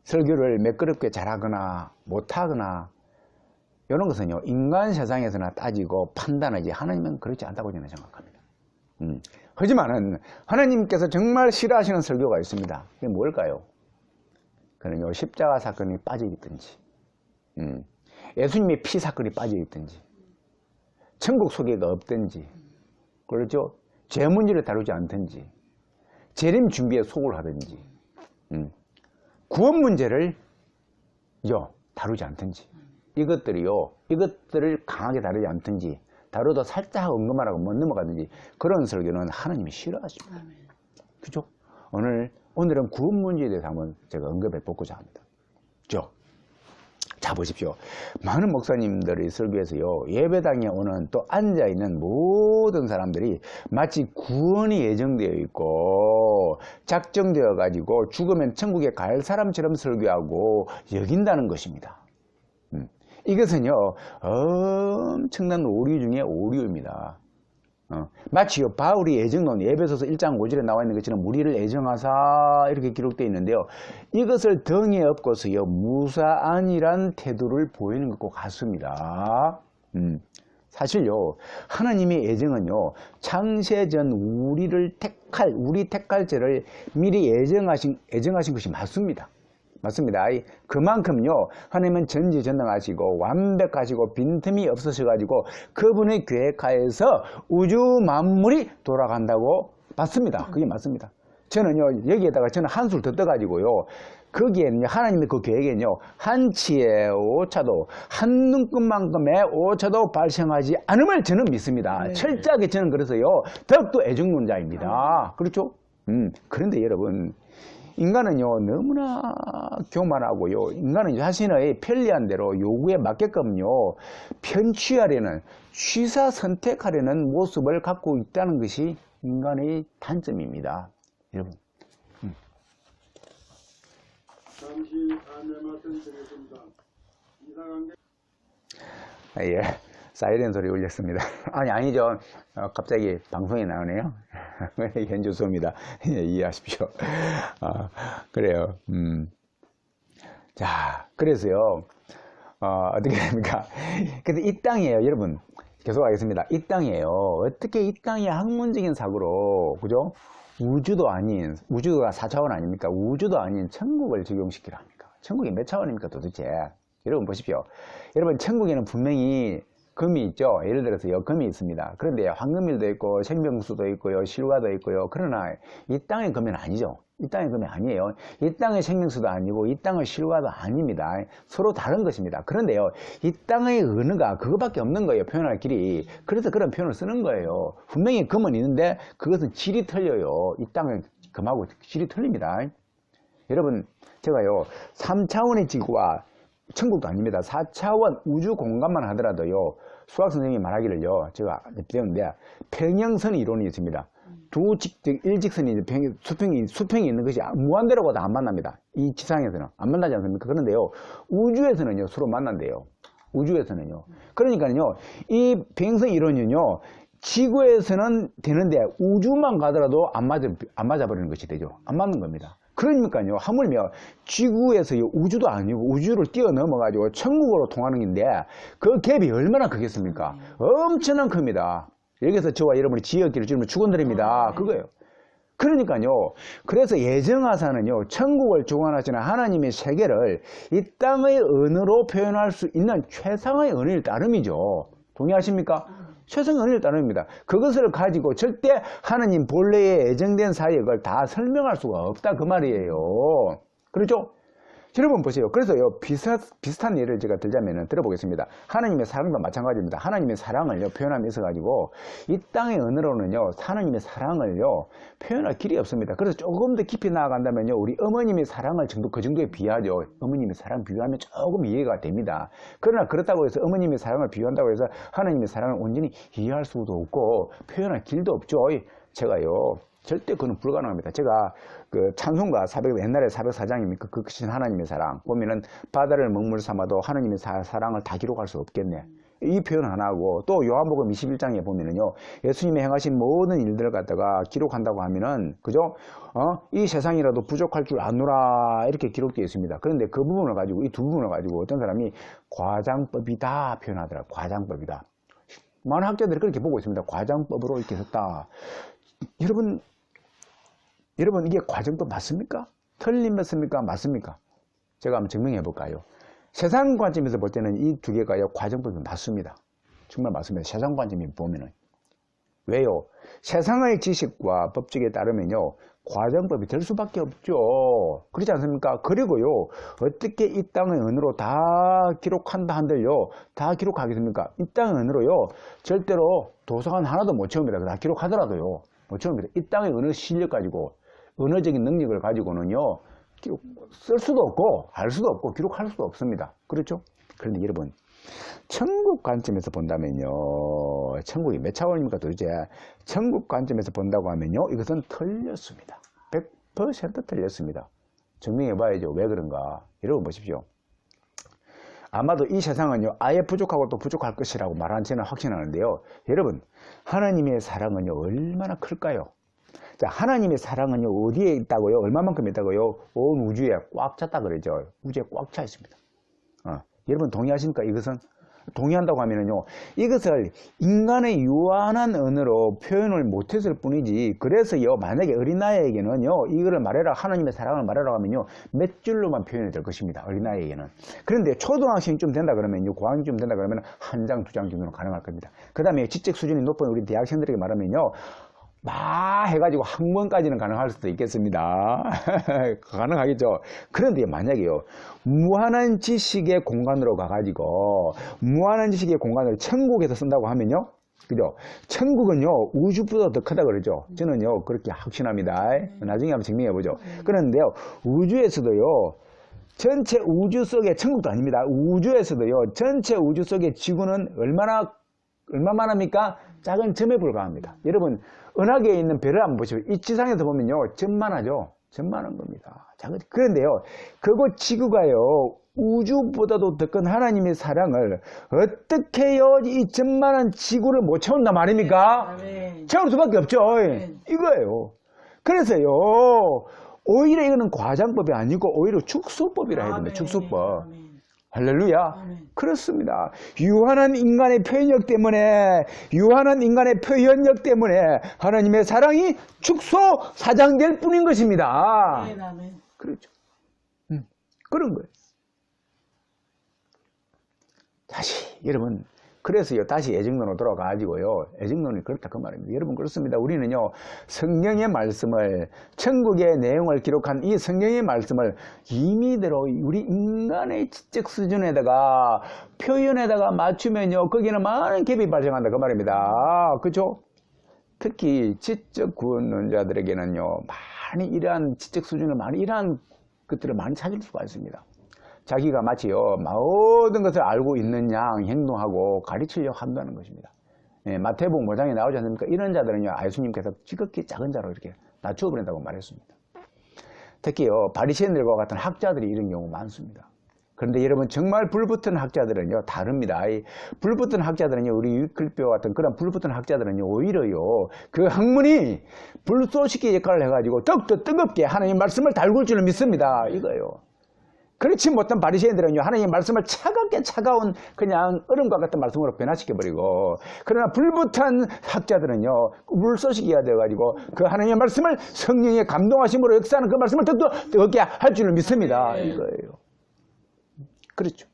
설교를 매끄럽게 잘하거나 못하거나, 이런 것은요, 인간 세상에서나 따지고 판단하지, 하나님은 그렇지 않다고 저는 생각합니다. 하지만은 하나님께서 정말 싫어하시는 설교가 있습니다. 그게 뭘까요? 그는요, 십자가 사건이 빠져 있든지, 예수님의 피 사건이 빠져 있든지, 천국 소개가 없든지, 그렇죠? 죄 문제를 다루지 않든지, 재림 준비에 소홀 하든지, 구원 문제를 다루지 않든지, 이것들을 강하게 다루지 않든지, 다루다 살짝 언급만 하고 못 넘어가든지, 그런 설교는 하나님이 싫어하십니다. 그죠? 오늘은 구원 문제에 대해서 한번 제가 언급해 보고자 합니다. 그죠? 자, 보십시오. 많은 목사님들의 설교에서요, 예배당에 오는, 또 앉아있는 모든 사람들이 마치 구원이 예정되어 있고 작정되어 가지고 죽으면 천국에 갈 사람처럼 설교하고 여긴다는 것입니다. 이것은요, 엄청난 오류 중에 오류입니다. 마치 바울이 애정론 에베소서 1장 5절에 나와 있는 것처럼 우리를 애정하사 이렇게 기록되어 있는데요. 이것을 덩이에 업고서요 무사안이란 태도를 보이는 것과 같습니다. 사실요 하나님의 애정은요 창세전 우리 택할 죄를 미리 애정하신 것이 맞습니다. 맞습니다. 그만큼요 하나님은 전지전능하시고 완벽하시고 빈틈이 없으셔가지고 그분의 계획하에서 우주 만물이 돌아간다고 맞습니다. 그게 맞습니다. 저는요 여기에다가 저는 한술 더 떠가지고요 거기에는 하나님의 그 계획에는요 한치의 오차도 한 눈금만큼의 오차도 발생하지 않음을 저는 믿습니다. 네. 철저하게 저는 그래서요 더욱더 애정론자입니다. 그렇죠? 그런데 여러분 인간은요 너무나 교만하고요 인간은 자신의 편리한 대로 요구에 맞게끔요 편취하려는 취사 선택하려는 모습을 갖고 있다는 것이 인간의 단점입니다. 여러분 잠시 안내 말씀드리겠습니다. 이상한게 예, 사이렌 소리 울렸습니다. 아니죠. 갑자기 방송에 나오네요. 현주소입니다. 예, 이해하십시오. 그래요. 자, 그래서요, 어떻게 됩니까? 근데 이 땅이에요, 여러분. 계속 하겠습니다. 이 땅이에요. 어떻게 이 땅이 학문적인 사고로, 그죠? 우주도가 4차원 아닙니까? 우주도 아닌 천국을 적용시키라 합니까? 천국이 몇 차원입니까, 도대체? 여러분 보십시오. 여러분, 천국에는 분명히 금이 있죠. 예를 들어서 금이 있습니다. 그런데 황금일도 있고 생명수도 있고요. 실과도 있고요. 그러나 이 땅의 금은 아니죠. 이 땅의 금이 아니에요. 이 땅의 생명수도 아니고 이 땅의 실과도 아닙니다. 서로 다른 것입니다. 그런데요. 이 땅의 은어가 그거밖에 없는 거예요. 표현할 길이. 그래서 그런 표현을 쓰는 거예요. 분명히 금은 있는데 그것은 질이 틀려요. 이 땅의 금하고 질이 틀립니다. 여러분 제가요 3차원의 지구와 천국도 아닙니다. 4차원 우주 공간만 하더라도요 수학 선생님이 말하기를요 제가 배웠는데 평형선 이론이 있습니다. 두 일직선이 수평이 있는 것이 무한대로가 다 안 만납니다. 이 지상에서는 안 만나지 않습니까? 그런데요 우주에서는요 서로 만난대요. 우주에서는요. 그러니까요 이 평형선 이론은요 지구에서는 되는데 우주만 가더라도 안 맞아버리는 것이 되죠. 안 맞는 겁니다. 그러니까요 하물며 지구에서 우주도 아니고 우주를 뛰어넘어 가지고 천국으로 통하는 건데 그 갭이 얼마나 크겠습니까? 엄청난 큽니다. 여기서 저와 여러분이 지혜얻기를 주님을 축원드립니다. 그거예요. 그러니까요 그래서 예정하사는요 천국을 주관하시는 하나님의 세계를 이 땅의 언어로 표현할 수 있는 최상의 언어일 따름이죠. 동의하십니까? 최상의 언어일 따름입니다. 그것을 가지고 절대 하나님 본래의 예정된 사역을 다 설명할 수가 없다 그 말이에요. 그렇죠? 여러분 보세요. 그래서요 비슷한 예를 제가 들어보겠습니다. 하나님의 사랑도 마찬가지입니다. 하나님의 사랑을요 표현함에 있어 가지고 이 땅의 언어로는요 하나님의 사랑을요 표현할 길이 없습니다. 그래서 조금 더 깊이 나아간다면요 우리 어머님의 사랑을 그 정도에 비하죠. 어머님의 사랑 비유하면 조금 이해가 됩니다. 그러나 그렇다고 해서 어머님의 사랑을 비유한다고 해서 하나님의 사랑을 온전히 이해할 수도 없고 표현할 길도 없죠. 제가요 절대 그건 불가능합니다. 제가 그 찬송가 옛날에 404장입니까? 그 크신 하나님의 사랑 보면은 바다를 먹물 삼아도 하나님의 사랑을 다 기록할 수 없겠네. 이 표현 하나하고 또 요한복음 21장에 보면은요 예수님이 행하신 모든 일들을 갖다가 기록한다고 하면은 그죠? 이 세상이라도 부족할 줄 아노라 이렇게 기록되어 있습니다. 그런데 그 부분을 가지고 이 두 부분을 가지고 어떤 사람이 과장법이다 표현하더라고요. 과장법이다. 많은 학자들이 그렇게 보고 있습니다. 과장법으로 이렇게 썼다. 여러분 이게 과정도 맞습니까? 틀림했습니까? 맞습니까? 제가 한번 증명해 볼까요? 세상 관점에서 볼 때는 이 두 개가요 과정법이 맞습니다. 정말 맞습니다. 세상 관점에 보면은 왜요? 세상의 지식과 법칙에 따르면요 과정법이 될 수밖에 없죠. 그렇지 않습니까? 그리고요 어떻게 이 땅의 언어로 다 기록한다 한들요 다 기록하겠습니까? 이 땅의 언어로요 절대로 도서관 하나도 못 채웁니다. 다 기록하더라도요 못 채웁니다. 이 땅의 언어 실력 가지고 언어적인 능력을 가지고는요 쓸 수도 없고 알 수도 없고 기록할 수도 없습니다. 그렇죠? 그런데 여러분 천국 관점에서 본다면요 천국이 몇 차원입니까 도대체? 천국 관점에서 본다고 하면요 이것은 틀렸습니다. 100% 틀렸습니다. 증명해 봐야죠. 왜 그런가? 여러분 보십시오. 아마도 이 세상은요, 아예 부족하고 또 부족할 것이라고 말하는 저는 확신하는데요. 여러분, 하나님의 사랑은요, 얼마나 클까요? 자, 하나님의 사랑은요, 어디에 있다고요? 얼마만큼 있다고요? 온 우주에 꽉 찼다 그러죠. 우주에 꽉 차 있습니다. 여러분 동의하십니까? 이것은? 동의한다고 하면은요, 이것을 인간의 유한한 언어로 표현을 못했을 뿐이지, 그래서요, 만약에 어린아이에게는요, 이거를 말해라, 하나님의 사랑을 말해라 하면요, 몇 줄로만 표현이 될 것입니다. 어린아이에게는. 그런데 초등학생쯤 된다 그러면요, 고학년쯤 된다 그러면 한 장, 두 장 정도는 가능할 겁니다. 그 다음에 지적 수준이 높은 우리 대학생들에게 말하면요, 막 해가지고 한 번까지는 가능할 수도 있겠습니다. 가능하겠죠. 그런데 만약에요, 무한한 지식의 공간으로 가가지고, 무한한 지식의 공간을 천국에서 쓴다고 하면요, 그죠? 천국은요, 우주보다 더 크다 그러죠. 저는요, 그렇게 확신합니다. 나중에 한번 증명해보죠. 그런데요, 우주에서도요, 전체 우주 속의, 천국도 아닙니다. 우주에서도요, 전체 우주 속의 지구는 얼마만 합니까? 작은 점에 불과합니다. 여러분, 은하계에 있는 별을 한번 보시면, 이 지상에서 보면요, 점만하죠? 점만한 겁니다. 그런데요, 그곳 지구가요, 우주보다도 더 큰 하나님의 사랑을 어떻게요, 이 점만한 지구를 못 채운단 말입니까? 채울 수밖에 없죠. 이거예요. 그래서요, 오히려 이거는 과장법이 아니고, 오히려 축소법이라 해야 됩니다. 축소법. 할렐루야. 아멘. 그렇습니다. 유한한 인간의 표현력 때문에 하나님의 사랑이 축소 사장될 뿐인 것입니다. 아멘. 그렇죠. 그런 거예요. 다시 여러분, 그래서요, 다시 애증론으로 돌아가가지고요, 애증론이 그렇다 그 말입니다. 여러분, 그렇습니다. 우리는요, 성경의 말씀을, 천국의 내용을 기록한 이 성경의 말씀을 임의대로 우리 인간의 지적 수준에다가 표현에다가 맞추면요, 거기는 많은 갭이 발생한다 그 말입니다. 그죠? 특히 지적 구원론자들에게는요, 많이 이러한 지적 수준을 이러한 것들을 많이 찾을 수가 있습니다. 자기가 마치요, 모든 것을 알고 있는 양 행동하고 가르치려고 한다는 것입니다. 마태복음 5장에 나오지 않습니까? 이런 자들은요, 예수님께서 지극히 작은 자로 이렇게 낮춰버린다고 말했습니다. 특히요, 바리새인들과 같은 학자들이 이런 경우 많습니다. 그런데 여러분, 정말 불붙은 학자들은요, 다릅니다. 불붙은 학자들은요, 우리 유클리프와 같은 그런 불붙은 학자들은요, 오히려요, 그 학문이 불쏘시개 역할을 해가지고 더욱더 뜨겁게 하나님 말씀을 달굴 줄을 믿습니다. 이거예요. 그렇지 못한 바리새인들은요, 하나님의 말씀을 차가운 그냥 얼음과 같은 말씀으로 변화시켜버리고, 그러나 불붙은 학자들은요, 물소식이가 되어가지고 그 하나님의 말씀을 성령의 감동하심으로 역사하는 그 말씀을 더욱더 뜨겁게 할 줄을 믿습니다. 이거예요. 그렇죠.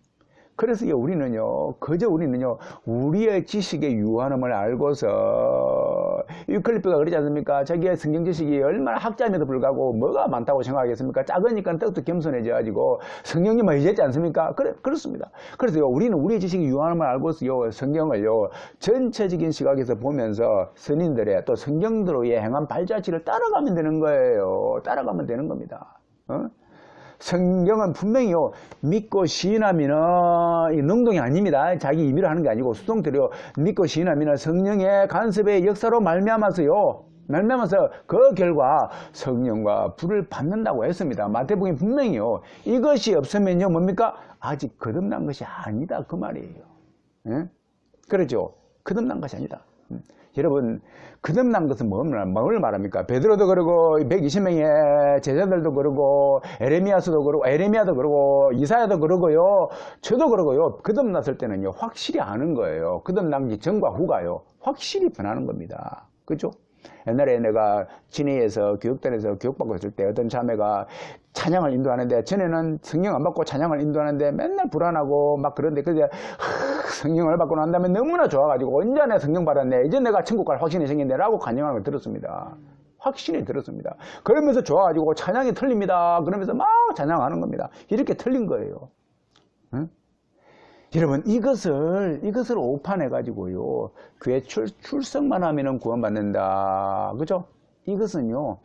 그래서 우리는요, 우리의 지식의 유한함을 알고서, 유클리프가 그러지 않습니까? 자기의 성경 지식이 얼마나 학자임에도 불구하고 뭐가 많다고 생각하겠습니까? 작으니까 더욱더 겸손해져가지고 성령님만 의지했지 않습니까? 그렇습니다. 그래서 우리는 우리의 지식의 유한함을 알고서 성경을요, 전체적인 시각에서 보면서 선인들의 또 성경대로의 행한 발자취를 따라가면 되는 거예요. 따라가면 되는 겁니다. 성경은 분명히요, 믿고 시인하면은, 능동이 아닙니다. 자기 임의로 하는 게 아니고, 수동대로 믿고 시인하면은 성령의 간섭의 역사로 말미암아서 그 결과 성령과 불을 받는다고 했습니다. 마태복음이 분명히요, 이것이 없으면요, 뭡니까? 아직 거듭난 것이 아니다. 그 말이에요. 그렇죠? 거듭난 것이 아니다. 여러분, 거듭난 것은 뭘 말합니까? 베드로도 그러고 120명의 제자들도 그러고 에레미야도 그러고 이사야도 그러고요. 저도 그러고요. 거듭났을 때는요, 확실히 아는 거예요. 거듭난 게 전과 후가요, 확실히 변하는 겁니다. 그렇죠? 옛날에 내가 진해에서 교육단에서 교육받고 있을 때 어떤 자매가 찬양을 인도하는데, 전에는 성령 안 받고 찬양을 인도하는데 맨날 불안하고 막 그런데, 성령을 받고 난 다음에 너무나 좋아가지고 언제 내가 성령 받았네, 이제 내가 천국 갈 확신이 생겼네 라고 간증하는 걸 들었습니다. 확신이 들었습니다. 그러면서 좋아가지고 찬양이 틀립니다. 그러면서 막 찬양하는 겁니다. 이렇게 틀린 거예요. 여러분, 이것을 오판해가지고요, 교회 출석만 하면은 구원받는다. 그죠? 이것은요,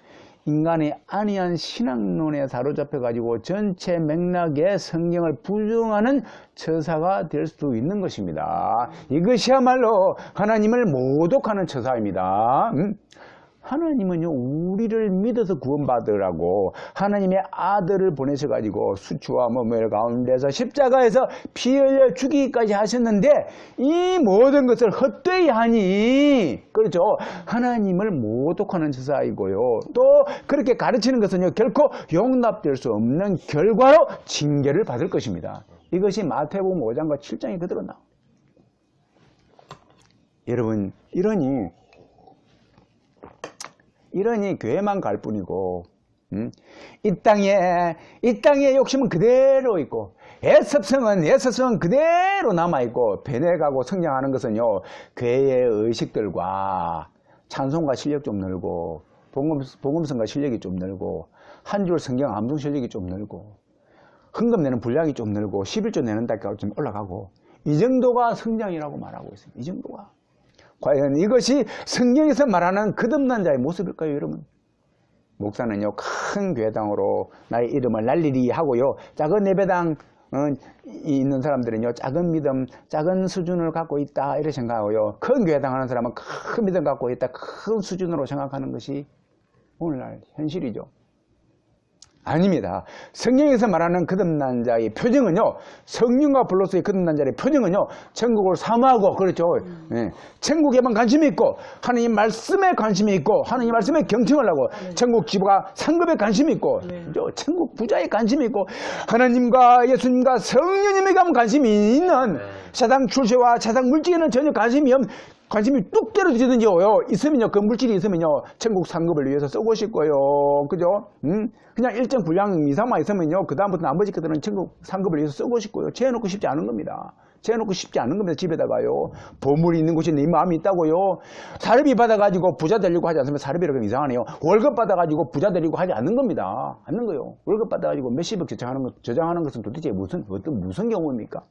인간의 안이한 신앙론에 사로잡혀가지고 전체 맥락의 성경을 부정하는 처사가 될 수도 있는 것입니다. 이것이야말로 하나님을 모독하는 처사입니다. 하나님은요, 우리를 믿어서 구원받으라고 하나님의 아들을 보내셔가지고 수치와 모멸 가운데서 십자가에서 피 흘려 죽이기까지 하셨는데 이 모든 것을 헛되이 하니, 그렇죠? 하나님을 모독하는 저사이고요. 또 그렇게 가르치는 것은요, 결코 용납될 수 없는 결과로 징계를 받을 것입니다. 이것이 마태복음 5장과 7장에 그대로 나옵니다. 여러분, 이러니 교회만 갈 뿐이고, 이 땅에 욕심은 그대로 있고, 애습성은 그대로 남아있고, 변해가고 성장하는 것은요, 교회의 의식들과 찬송가 실력 좀 늘고, 복음성가 실력이 좀 늘고, 한 줄 성경 암송 실력이 좀 늘고, 헌금 내는 분량이 좀 늘고, 11조 내는 데까지 좀 올라가고, 이 정도가 성장이라고 말하고 있습니다. 이 정도가. 과연 이것이 성경에서 말하는 거듭난 자의 모습일까요, 여러분? 목사는요, 큰 교회당으로 나의 이름을 날리리 하고요, 작은 예배당 있는 사람들은요, 작은 믿음, 작은 수준을 갖고 있다, 이렇게 생각하고요, 큰 교회당 하는 사람은 큰 믿음 갖고 있다, 큰 수준으로 생각하는 것이 오늘날 현실이죠. 아닙니다. 성경에서 말하는 거듭난 자의 표정은요, 성령과 불로서의 거듭난 자의 표정은요, 천국을 사모하고, 그렇죠. 예. 천국에만 관심이 있고, 하나님 말씀에 관심이 있고, 하나님 말씀에 경청을 하고, 천국 지부가 상급에 관심이 있고, 천국 부자에 관심이 있고, 하나님과 예수님과 성령님에게만 관심이 있는 세상 출세와 세상 물질에는 전혀 관심이 뚝 떨어지든지요. 있으면요, 그 물질이 있으면요, 천국 상급을 위해서 쓰고 싶고요. 그죠? 그냥 일정 분량 이상만 있으면요, 그다음부터 나머지 것들은 천국 상급을 위해서 쓰고 싶고요. 재놓고 싶지 않은 겁니다. 재놓고 싶지 않은 겁니다. 집에다가요. 보물이 있는 곳에 내 마음이 있다고요. 사례비 받아가지고 부자 되려고 하지 않으면 사례비라고 하면 이상하네요. 월급 받아가지고 부자 되려고 하지 않는 겁니다. 않는 거요. 월급 받아가지고 몇십억 저장하는 것은 도대체 무슨 경우입니까?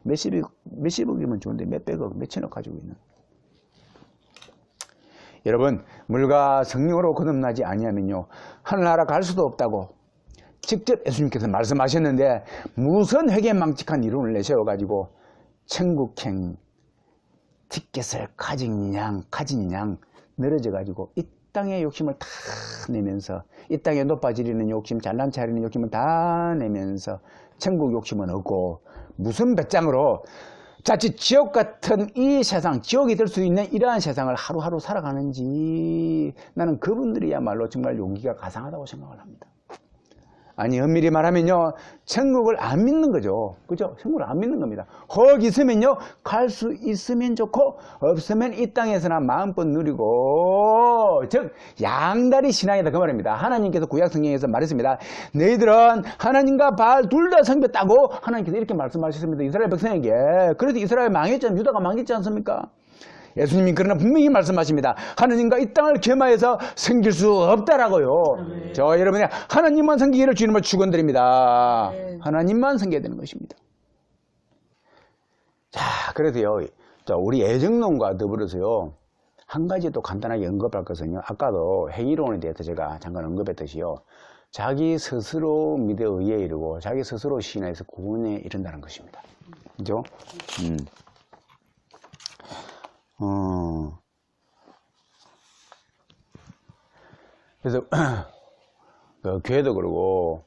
몇십억이면 좋은데 몇백억, 몇천억 가지고 있는. 여러분, 물과 성령으로 거듭나지 아니하면요, 하늘나라 갈 수도 없다고 직접 예수님께서 말씀하셨는데, 무슨 회개망측한 이론을 내세워가지고 천국행 티켓을 가진 양 늘어져가지고 이 땅의 욕심을 다 내면서, 이 땅에 높아지려는 욕심, 잘난 체하려는 욕심을 다 내면서 천국 욕심은 없고, 무슨 배짱으로 자칫 지옥 같은 이 세상, 지옥이 될 수 있는 이러한 세상을 하루하루 살아가는지, 나는 그분들이야말로 정말 용기가 가상하다고 생각을 합니다. 아니, 엄밀히 말하면요, 천국을 안 믿는 거죠. 그죠? 천국을 안 믿는 겁니다. 혹 있으면요, 갈 수 있으면 좋고, 없으면 이 땅에서나 마음껏 누리고, 즉, 양다리 신앙이다. 그 말입니다. 하나님께서 구약 성경에서 말했습니다. 너희들은 하나님과 바알 둘 다 섬겼다고 하나님께서 이렇게 말씀하셨습니다. 이스라엘 백성에게. 그래도 이스라엘 망했잖아요. 유다가 망했지 않습니까? 예수님이 그러나 분명히 말씀하십니다. 하나님과 이 땅을 겸하여서 섬길 수 없다라고요. 저 여러분이 하나님만 섬기기를 주님을 축원드립니다. 하나님만 섬겨야 되는 것입니다. 자, 그래서요, 우리 애정론과 더불어서요, 한 가지 또 간단하게 언급할 것은요, 아까도 행위론에 대해서 제가 잠깐 언급했듯이요, 자기 스스로 믿에 의에 이르고 자기 스스로 신앙에서 구원에 이른다는 것입니다. 그죠? 그래서 교회도 그러고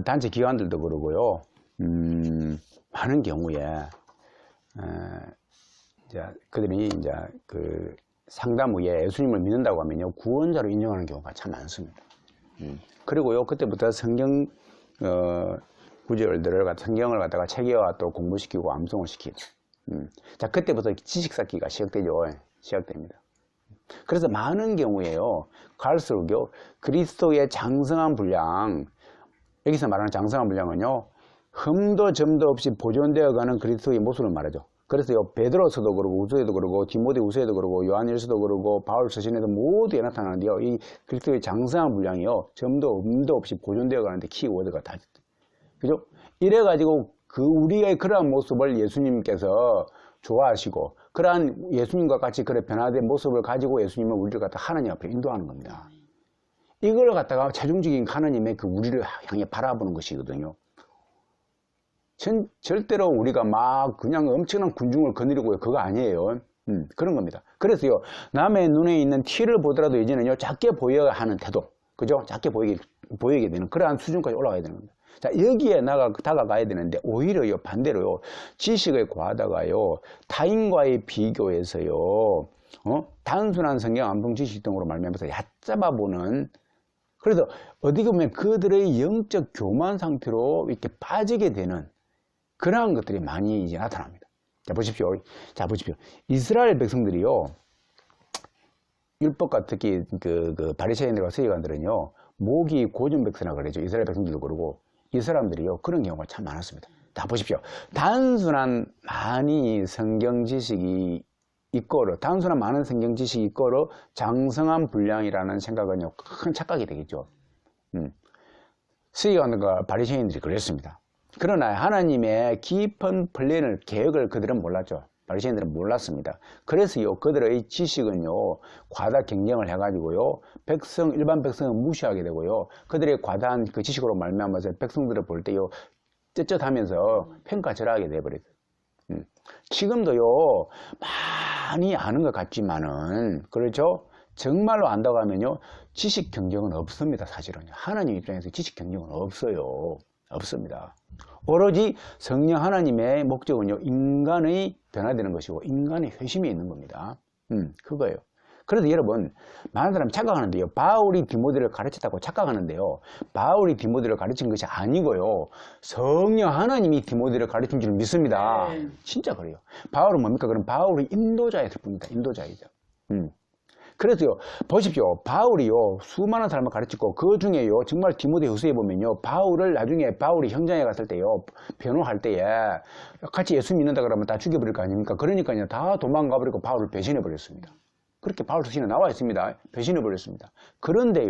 단체 기관들도 그러고요, 많은 경우에 이제 그들이 이제 그 상담 후에 예수님을 믿는다고 하면요, 구원자로 인정하는 경우가 참 많습니다. 그리고요, 그때부터 성경 구절들을 성경을 갖다가 책에와 또 공부시키고 암송을 시키고, 자, 그때부터 지식 쌓기가 시작됩니다. 그래서 많은 경우에요, 갈수록요, 그리스도의 장성한 분량, 여기서 말하는 장성한 분량은요, 흠도 점도 없이 보존되어 가는 그리스도의 모습을 말하죠. 그래서요, 베드로서도 그러고 우서에도 그러고 디모데후서에도 그러고 요한일서도 그러고 바울 서신에도 모두에 나타나는데요, 이 그리스도의 장성한 분량이요, 점도 음도 없이 보존되어 가는데 키워드가 다, 그죠? 이래가지고 우리의 그러한 모습을 예수님께서 좋아하시고, 그러한 예수님과 같이 그래 변화된 모습을 가지고 예수님은 우리를 갖다 하나님 앞에 인도하는 겁니다. 이걸 갖다가 최종적인 하나님의 그 우리를 향해 바라보는 것이거든요. 절대로 우리가 막 그냥 엄청난 군중을 거느리고 그거 아니에요. 그런 겁니다. 그래서요, 남의 눈에 있는 티를 보더라도 이제는요, 작게 보여야 하는 태도. 그죠? 작게 보이게 되는 그러한 수준까지 올라가야 되는 겁니다. 자, 여기에 다가가야 되는데, 오히려요, 반대로요, 지식을 구하다가요, 타인과의 비교에서요, 단순한 성경 암송 지식 등으로 말미암아서 얕잡아보는, 그래서 어디 보면 그들의 영적 교만 상태로 이렇게 빠지게 되는 그러한 것들이 많이 이제 나타납니다. 자, 보십시오. 이스라엘 백성들이요, 율법과 특히 바리새인들과 서기관들은요, 목이 고준 백성이라고 그러죠. 이스라엘 백성들도 그러고, 이 사람들이요, 그런 경우가 참 많았습니다. 자, 보십시오. 단순한 많은 성경 지식이 있고로, 단순한 많은 성경 지식이 있고로 장성한 분량이라는 생각은요, 큰 착각이 되겠죠. 서기관들과 바리새인들이 그랬습니다. 그러나 하나님의 깊은 플랜을, 계획을 그들은 몰랐죠. 바리새인들은 몰랐습니다. 그래서요, 그들의 지식은요, 과다 경쟁을 해가지고요, 일반 백성은 무시하게 되고요, 그들의 과다한 그 지식으로 말미암아서 백성들을 볼 때요, 쯧쯧하면서 평가절하하게 돼버렸어요. 지금도요, 많이 아는 것 같지만은, 그렇죠? 정말로 안다고 하면요, 지식 경쟁은 없습니다, 사실은. 하나님 입장에서 지식 경쟁은 없어요. 없습니다. 오로지 성령 하나님의 목적은요, 인간의 변화되는 것이고, 인간의 회심이 있는 겁니다. 그거예요. 그래서 여러분, 많은 사람이 착각하는데요, 바울이 디모데를 가르쳤다고 착각하는데요, 바울이 디모데를 가르친 것이 아니고요, 성령 하나님이 디모데를 가르친 줄 믿습니다. 진짜 그래요. 바울은 뭡니까? 그럼 바울이 인도자였을 뿐입니다. 인도자이죠. 그래서요, 보십시오. 바울이요, 수많은 사람을 가르치고, 그 중에요, 정말 디모데 후서에 보면요, 바울을 나중에 바울이 현장에 갔을 때요, 변호할 때에, 같이 예수 믿는다 그러면 다 죽여버릴 거 아닙니까? 그러니까요, 다 도망가버리고 바울을 배신해버렸습니다. 그렇게 바울 서신에 나와 있습니다. 배신해버렸습니다. 그런데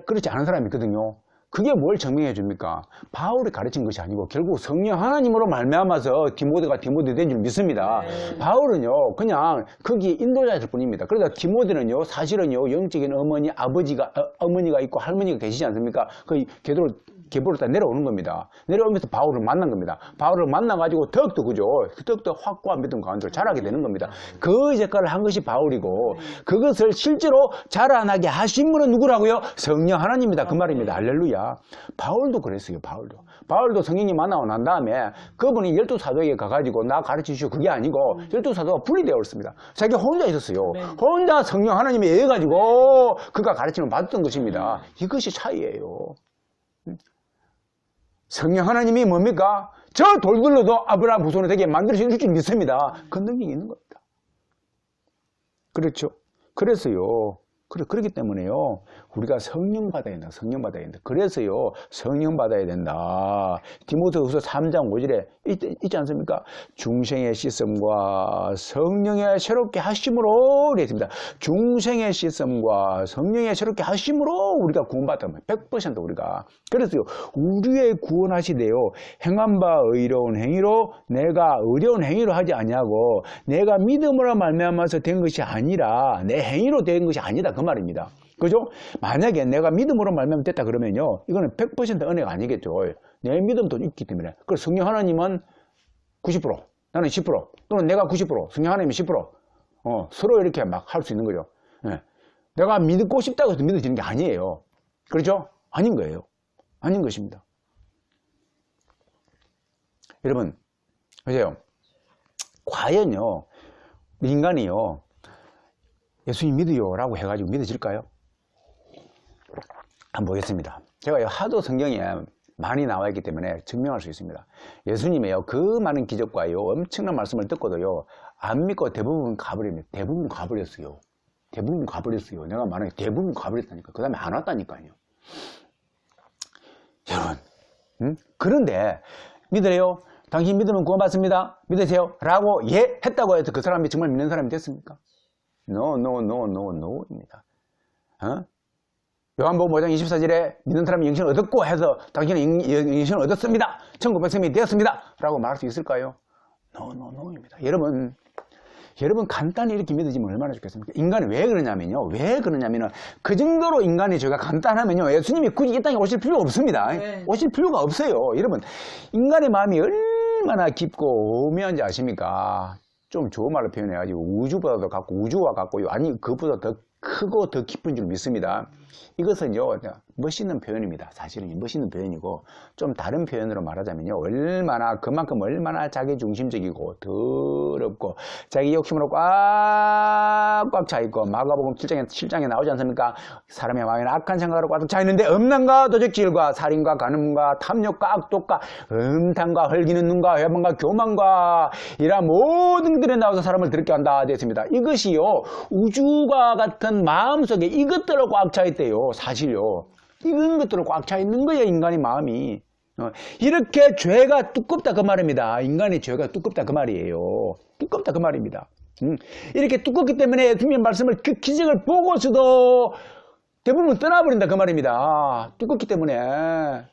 그렇지 않은 사람이 있거든요. 그게 뭘 증명해 줍니까? 바울이 가르친 것이 아니고 결국 성령 하나님으로 말미암아서 디모데가 디모데 된 줄 믿습니다. 바울은요, 그냥 거기 인도자일 뿐입니다. 그러다 디모데는요, 사실은요, 영적인 어머니가 있고 할머니가 계시지 않습니까? 그 계보로 다 내려오는 겁니다. 내려오면서 바울을 만난 겁니다. 바울을 만나가지고 더욱더 확고한 믿음 가운데로 자라게 되는 겁니다. 그 역할을 한 것이 바울이고, 그것을 실제로 자라나게 하신 분은 누구라고요? 성령 하나님입니다. 그 말입니다. 할렐루야. 바울도 그랬어요. 바울도 성령이 만나고 난 다음에 그분이 12사도에게 가가지고 나 가르치시오 그게 아니고 12사도가 분리되었습니다. 자기 혼자 있었어요. 혼자 성령 하나님에 의해 가지고 그가 가르침을 받았던 것입니다. 이것이 차이예요. 성령 하나님이 뭡니까? 저 돌들로도 아브라함 후손이 되게 만들어줄 줄 믿습니다. 그 능력이 있는 겁니다. 그렇죠? 그래서요, 그렇기 때문에요, 우리가 성령 받아야 된다. 성령 받아야 된다. 그래서요, 성령 받아야 된다. 디모데후서 3장 5절에 있지 않습니까? 중생의 씻음과 성령의 새롭게 하심으로 되어 있습니다. 중생의 씻음과 성령의 새롭게 하심으로 우리가 구원받다면 100% 우리가. 그래서요, 우리의 구원하시되요, 행한 바 의로운 행위로 내가 의로운 행위로 하지 아니하고 내가 믿음으로 말미암아서 된 것이 아니라 내 행위로 된 것이 아니다. 그 말입니다. 그죠? 만약에 내가 믿음으로 말미암아 됐다 그러면요, 이거는 100% 은혜가 아니겠죠. 내 믿음도 있기 때문에. 그래서 성령 하나님은 90%, 나는 10%, 또는 내가 90%, 성령 하나님이 10%, 서로 이렇게 막 할 수 있는 거죠. 예. 내가 믿고 싶다고 해서 믿어지는 게 아니에요. 그렇죠? 아닌 거예요. 아닌 것입니다. 여러분, 보세요. 과연요, 인간이요, 예수님 믿어요 라고 해가지고 믿어질까요? 한번 보겠습니다. 제가 하도 성경에 많이 나와 있기 때문에 증명할 수 있습니다. 예수님의요, 그 많은 기적과요, 엄청난 말씀을 듣고도요, 안 믿고 대부분 가버립니다. 대부분 가버렸어요. 내가 말하는 게 대부분 가버렸다니까. 그 다음에 안 왔다니까요. 여러분, 그런데 믿으래요? 당신 믿으면 구원받습니다. 믿으세요? 라고 했다고 해서 그 사람이 정말 믿는 사람이 됐습니까? no입니다. 요한복음 5장 24절에 믿는 사람이 영생을 얻었고 해서 당신은 영생을 얻었습니다. 천국 백성이 되었습니다. 라고 말할 수 있을까요? no입니다. 여러분 간단히 이렇게 믿어지면 얼마나 좋겠습니까? 인간이 왜 그러냐면요. 그 정도로 인간의 죄가 간단하면요, 예수님이 굳이 이 땅에 오실 필요가 없습니다. 네. 오실 필요가 없어요. 여러분, 인간의 마음이 얼마나 깊고 오묘한지 아십니까? 좀 좋은 말로 표현해가지고 우주보다도 같고 우주와 같고요. 아니 그보다 더 크고 더 깊은 줄 믿습니다. 이것은요 멋있는 표현입니다. 사실은 멋있는 표현이고 좀 다른 표현으로 말하자면요 그만큼 얼마나 자기중심적이고 더럽고 자기 욕심으로 꽉꽉 차있고 마가복음 7장에 나오지 않습니까? 사람의 마음에는 악한 생각으로 꽉 차있는데 음란과 도적질과 살인과 간음과 탐욕과 악독과 음탕과 헐기는 눈과 회방과 교만과 이런 모든 것들에 나와서 사람을 더럽게 한다 되었습니다. 이것이요 우주가 같은 마음속에 이것들로 꽉 차있대요. 사실요 이런 것들로 꽉 차있는 거예요. 인간의 마음이 이렇게 죄가 두껍다 그 말입니다. 인간의 죄가 두껍다 그 말이에요. 두껍다 그 말입니다. 이렇게 두껍기 때문에 예수님의 말씀을 그 기적을 보고서도 대부분 떠나버린다 그 말입니다. 두껍기 때문에.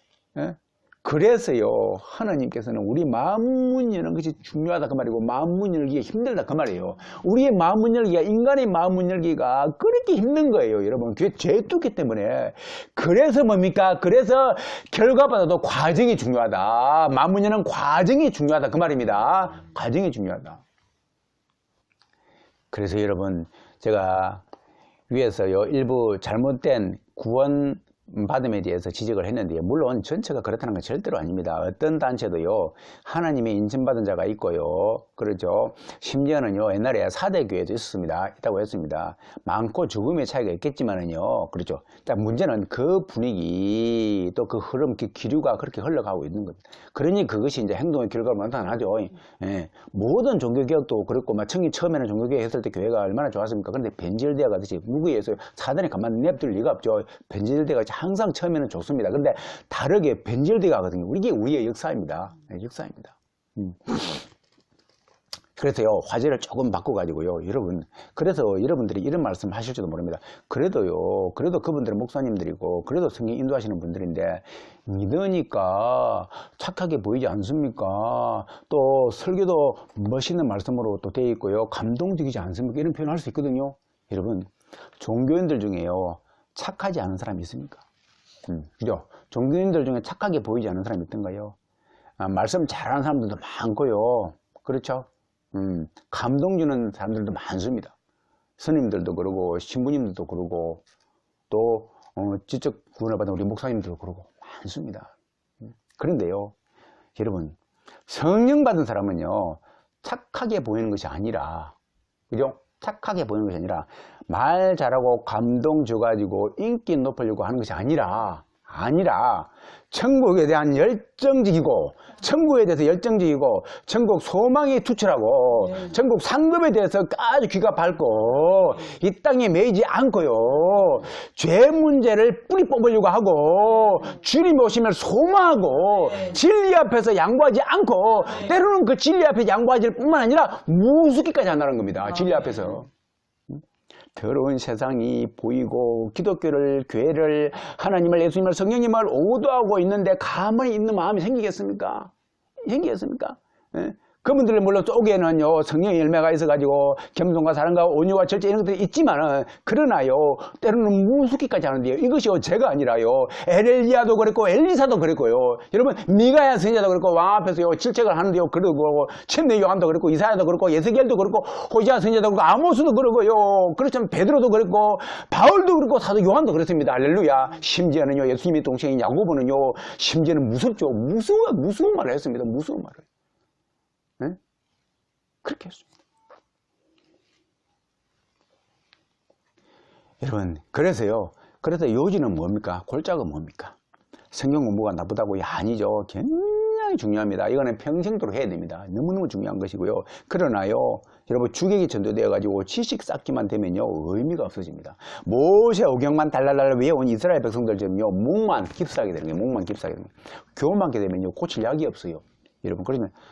그래서요 하나님께서는 우리 마음 문 여는 것이 중요하다 그 말이고 마음 문 열기가 힘들다 그 말이에요. 우리의 마음 문 열기가 인간의 마음 문 열기가 그렇게 힘든 거예요. 여러분 그게 죄 뚫기 때문에. 그래서 뭡니까? 그래서 결과보다도 과정이 중요하다. 마음 문 여는 과정이 중요하다 그 말입니다. 과정이 중요하다. 그래서 여러분 제가 위에서요 일부 잘못된 구원 받음에 대해서 지적을 했는데요. 물론 전체가 그렇다는 건 절대로 아닙니다. 어떤 단체도요. 하나님의 인정받은 자가 있고요. 그렇죠. 심지어는요. 옛날에 4대 교회도 있었습니다. 있다고 했습니다. 많고 적음의 차이가 있겠지만은요. 그렇죠. 문제는 그 분위기 또 그 흐름, 그 기류가 그렇게 흘러가고 있는 겁니다. 그러니 그것이 이제 행동의 결과로 나타나죠. 예. 모든 종교개혁도 그렇고 청이 처음에는 종교개혁 했을 때 교회가 얼마나 좋았습니까? 그런데 변질되어 가듯이 무기에서 사단이 가만히 냅둘 리가 없죠. 변질되어 항상 처음에는 좋습니다. 그런데 다르게 변질되어 가거든요. 이게 우리의 역사입니다. 역사입니다. 그래서요, 화제를 조금 바꿔가지고요, 여러분. 그래서 여러분들이 이런 말씀 하실지도 모릅니다. 그래도 그분들은 목사님들이고, 그래도 성경 인도하시는 분들인데, 믿으니까 착하게 보이지 않습니까? 또 설교도 멋있는 말씀으로 또 되어 있고요, 감동적이지 않습니까? 이런 표현을 할 수 있거든요. 여러분, 종교인들 중에요, 착하지 않은 사람이 있습니까? 그죠? 종교인들 중에 착하게 보이지 않는 사람이 있던가요? 말씀 잘하는 사람들도 많고요. 그렇죠? 감동 주는 사람들도 많습니다. 스님들도 그러고, 신부님들도 그러고, 또, 지적 구원을 받은 우리 목사님들도 그러고, 많습니다. 그런데요, 여러분, 성령 받은 사람은요, 착하게 보이는 것이 아니라, 그죠? 착하게 보이는 것이 아니라 말 잘하고 감동 줘가지고 인기 높이려고 하는 것이 아니라 천국에 대한 열정적이고 천국에 대해서 열정적이고 천국 소망이 투철하고 천국 상급에 대해서 아주 귀가 밝고 이 땅에 매이지 않고요 죄 문제를 뿌리 뽑으려고 하고 주님 오심을 소망하고 진리 앞에서 양보하지 않고 때로는 그 진리 앞에 양보하지 뿐만 아니라 무섭기까지 한다는 겁니다. 진리 앞에서 더러운 세상이 보이고 기독교를, 교회를, 하나님을, 예수님을, 성령님을 오도하고 있는데 가만히 있는 마음이 생기겠습니까? 생기겠습니까? 예? 그분들은 물론 속에는요 성령의 열매가 있어가지고 겸손과 사랑과 온유와 절제 이런 것들이 있지만은 그러나요 때로는 무섭기까지 하는데요. 이것이요 제가 아니라요 엘리야도 그랬고 엘리사도 그랬고요. 여러분 미가야 선지자도 그랬고 왕 앞에서요 질책을 하는데요. 그러고 챔내 요한도 그랬고 이사야도 그랬고 예스겔도 그랬고 호시아 선지자도 그렇고 아모스도 그러고요. 그렇지만 베드로도 그랬고 바울도 그랬고 사도 요한도 그랬습니다. 할렐루야. 심지어는요 예수님의 동생인 야고보는요 심지어는 무섭죠. 무서운 말을 했습니다. 무서운 말을. 네? 그렇게 했습니다. 여러분, 그래서 요지는 뭡니까? 골자가 뭡니까? 성경 공부가 나쁘다고요? 아니죠. 굉장히 중요합니다. 이거는 평생도록 해야 됩니다. 너무너무 중요한 것이고요. 그러나요, 여러분, 주객이 전도되어가지고 지식 쌓기만 되면요, 의미가 없어집니다. 모세 오경만 달랄랄 외워온 이스라엘 백성들처럼요, 목만 깁스하게 되는 거예요. 목만 깁스하게 되는 거예요. 교만하게 되면요, 고칠 약이 없어요. 여러분,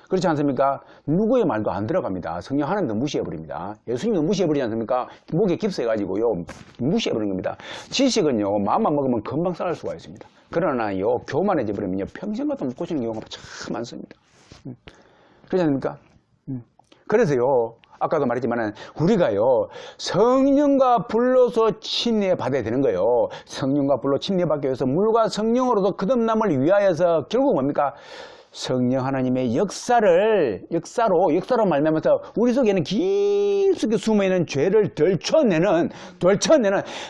그렇지 않습니까? 누구의 말도 안 들어갑니다. 성령 하나님도 무시해버립니다. 예수님도 무시해버리지 않습니까? 목에 깁스해가지고요, 무시해버리는 겁니다. 지식은요, 마음만 먹으면 금방 쌓을 수가 있습니다. 그러나요, 교만해져버리면요, 평생 갖다 못 고치는 경우가 참 많습니다. 그렇지 않습니까? 그래서요, 아까도 말했지만은, 우리가요, 성령과 불로서 침례 받아야 되는 거예요. 성령과 불로 침례 받기 위해서 물과 성령으로도 거듭남을 위하여서 결국 뭡니까? 성령 하나님의 역사로 말미암아서 우리 속에는 깊숙이 숨어있는 죄를 덜쳐내는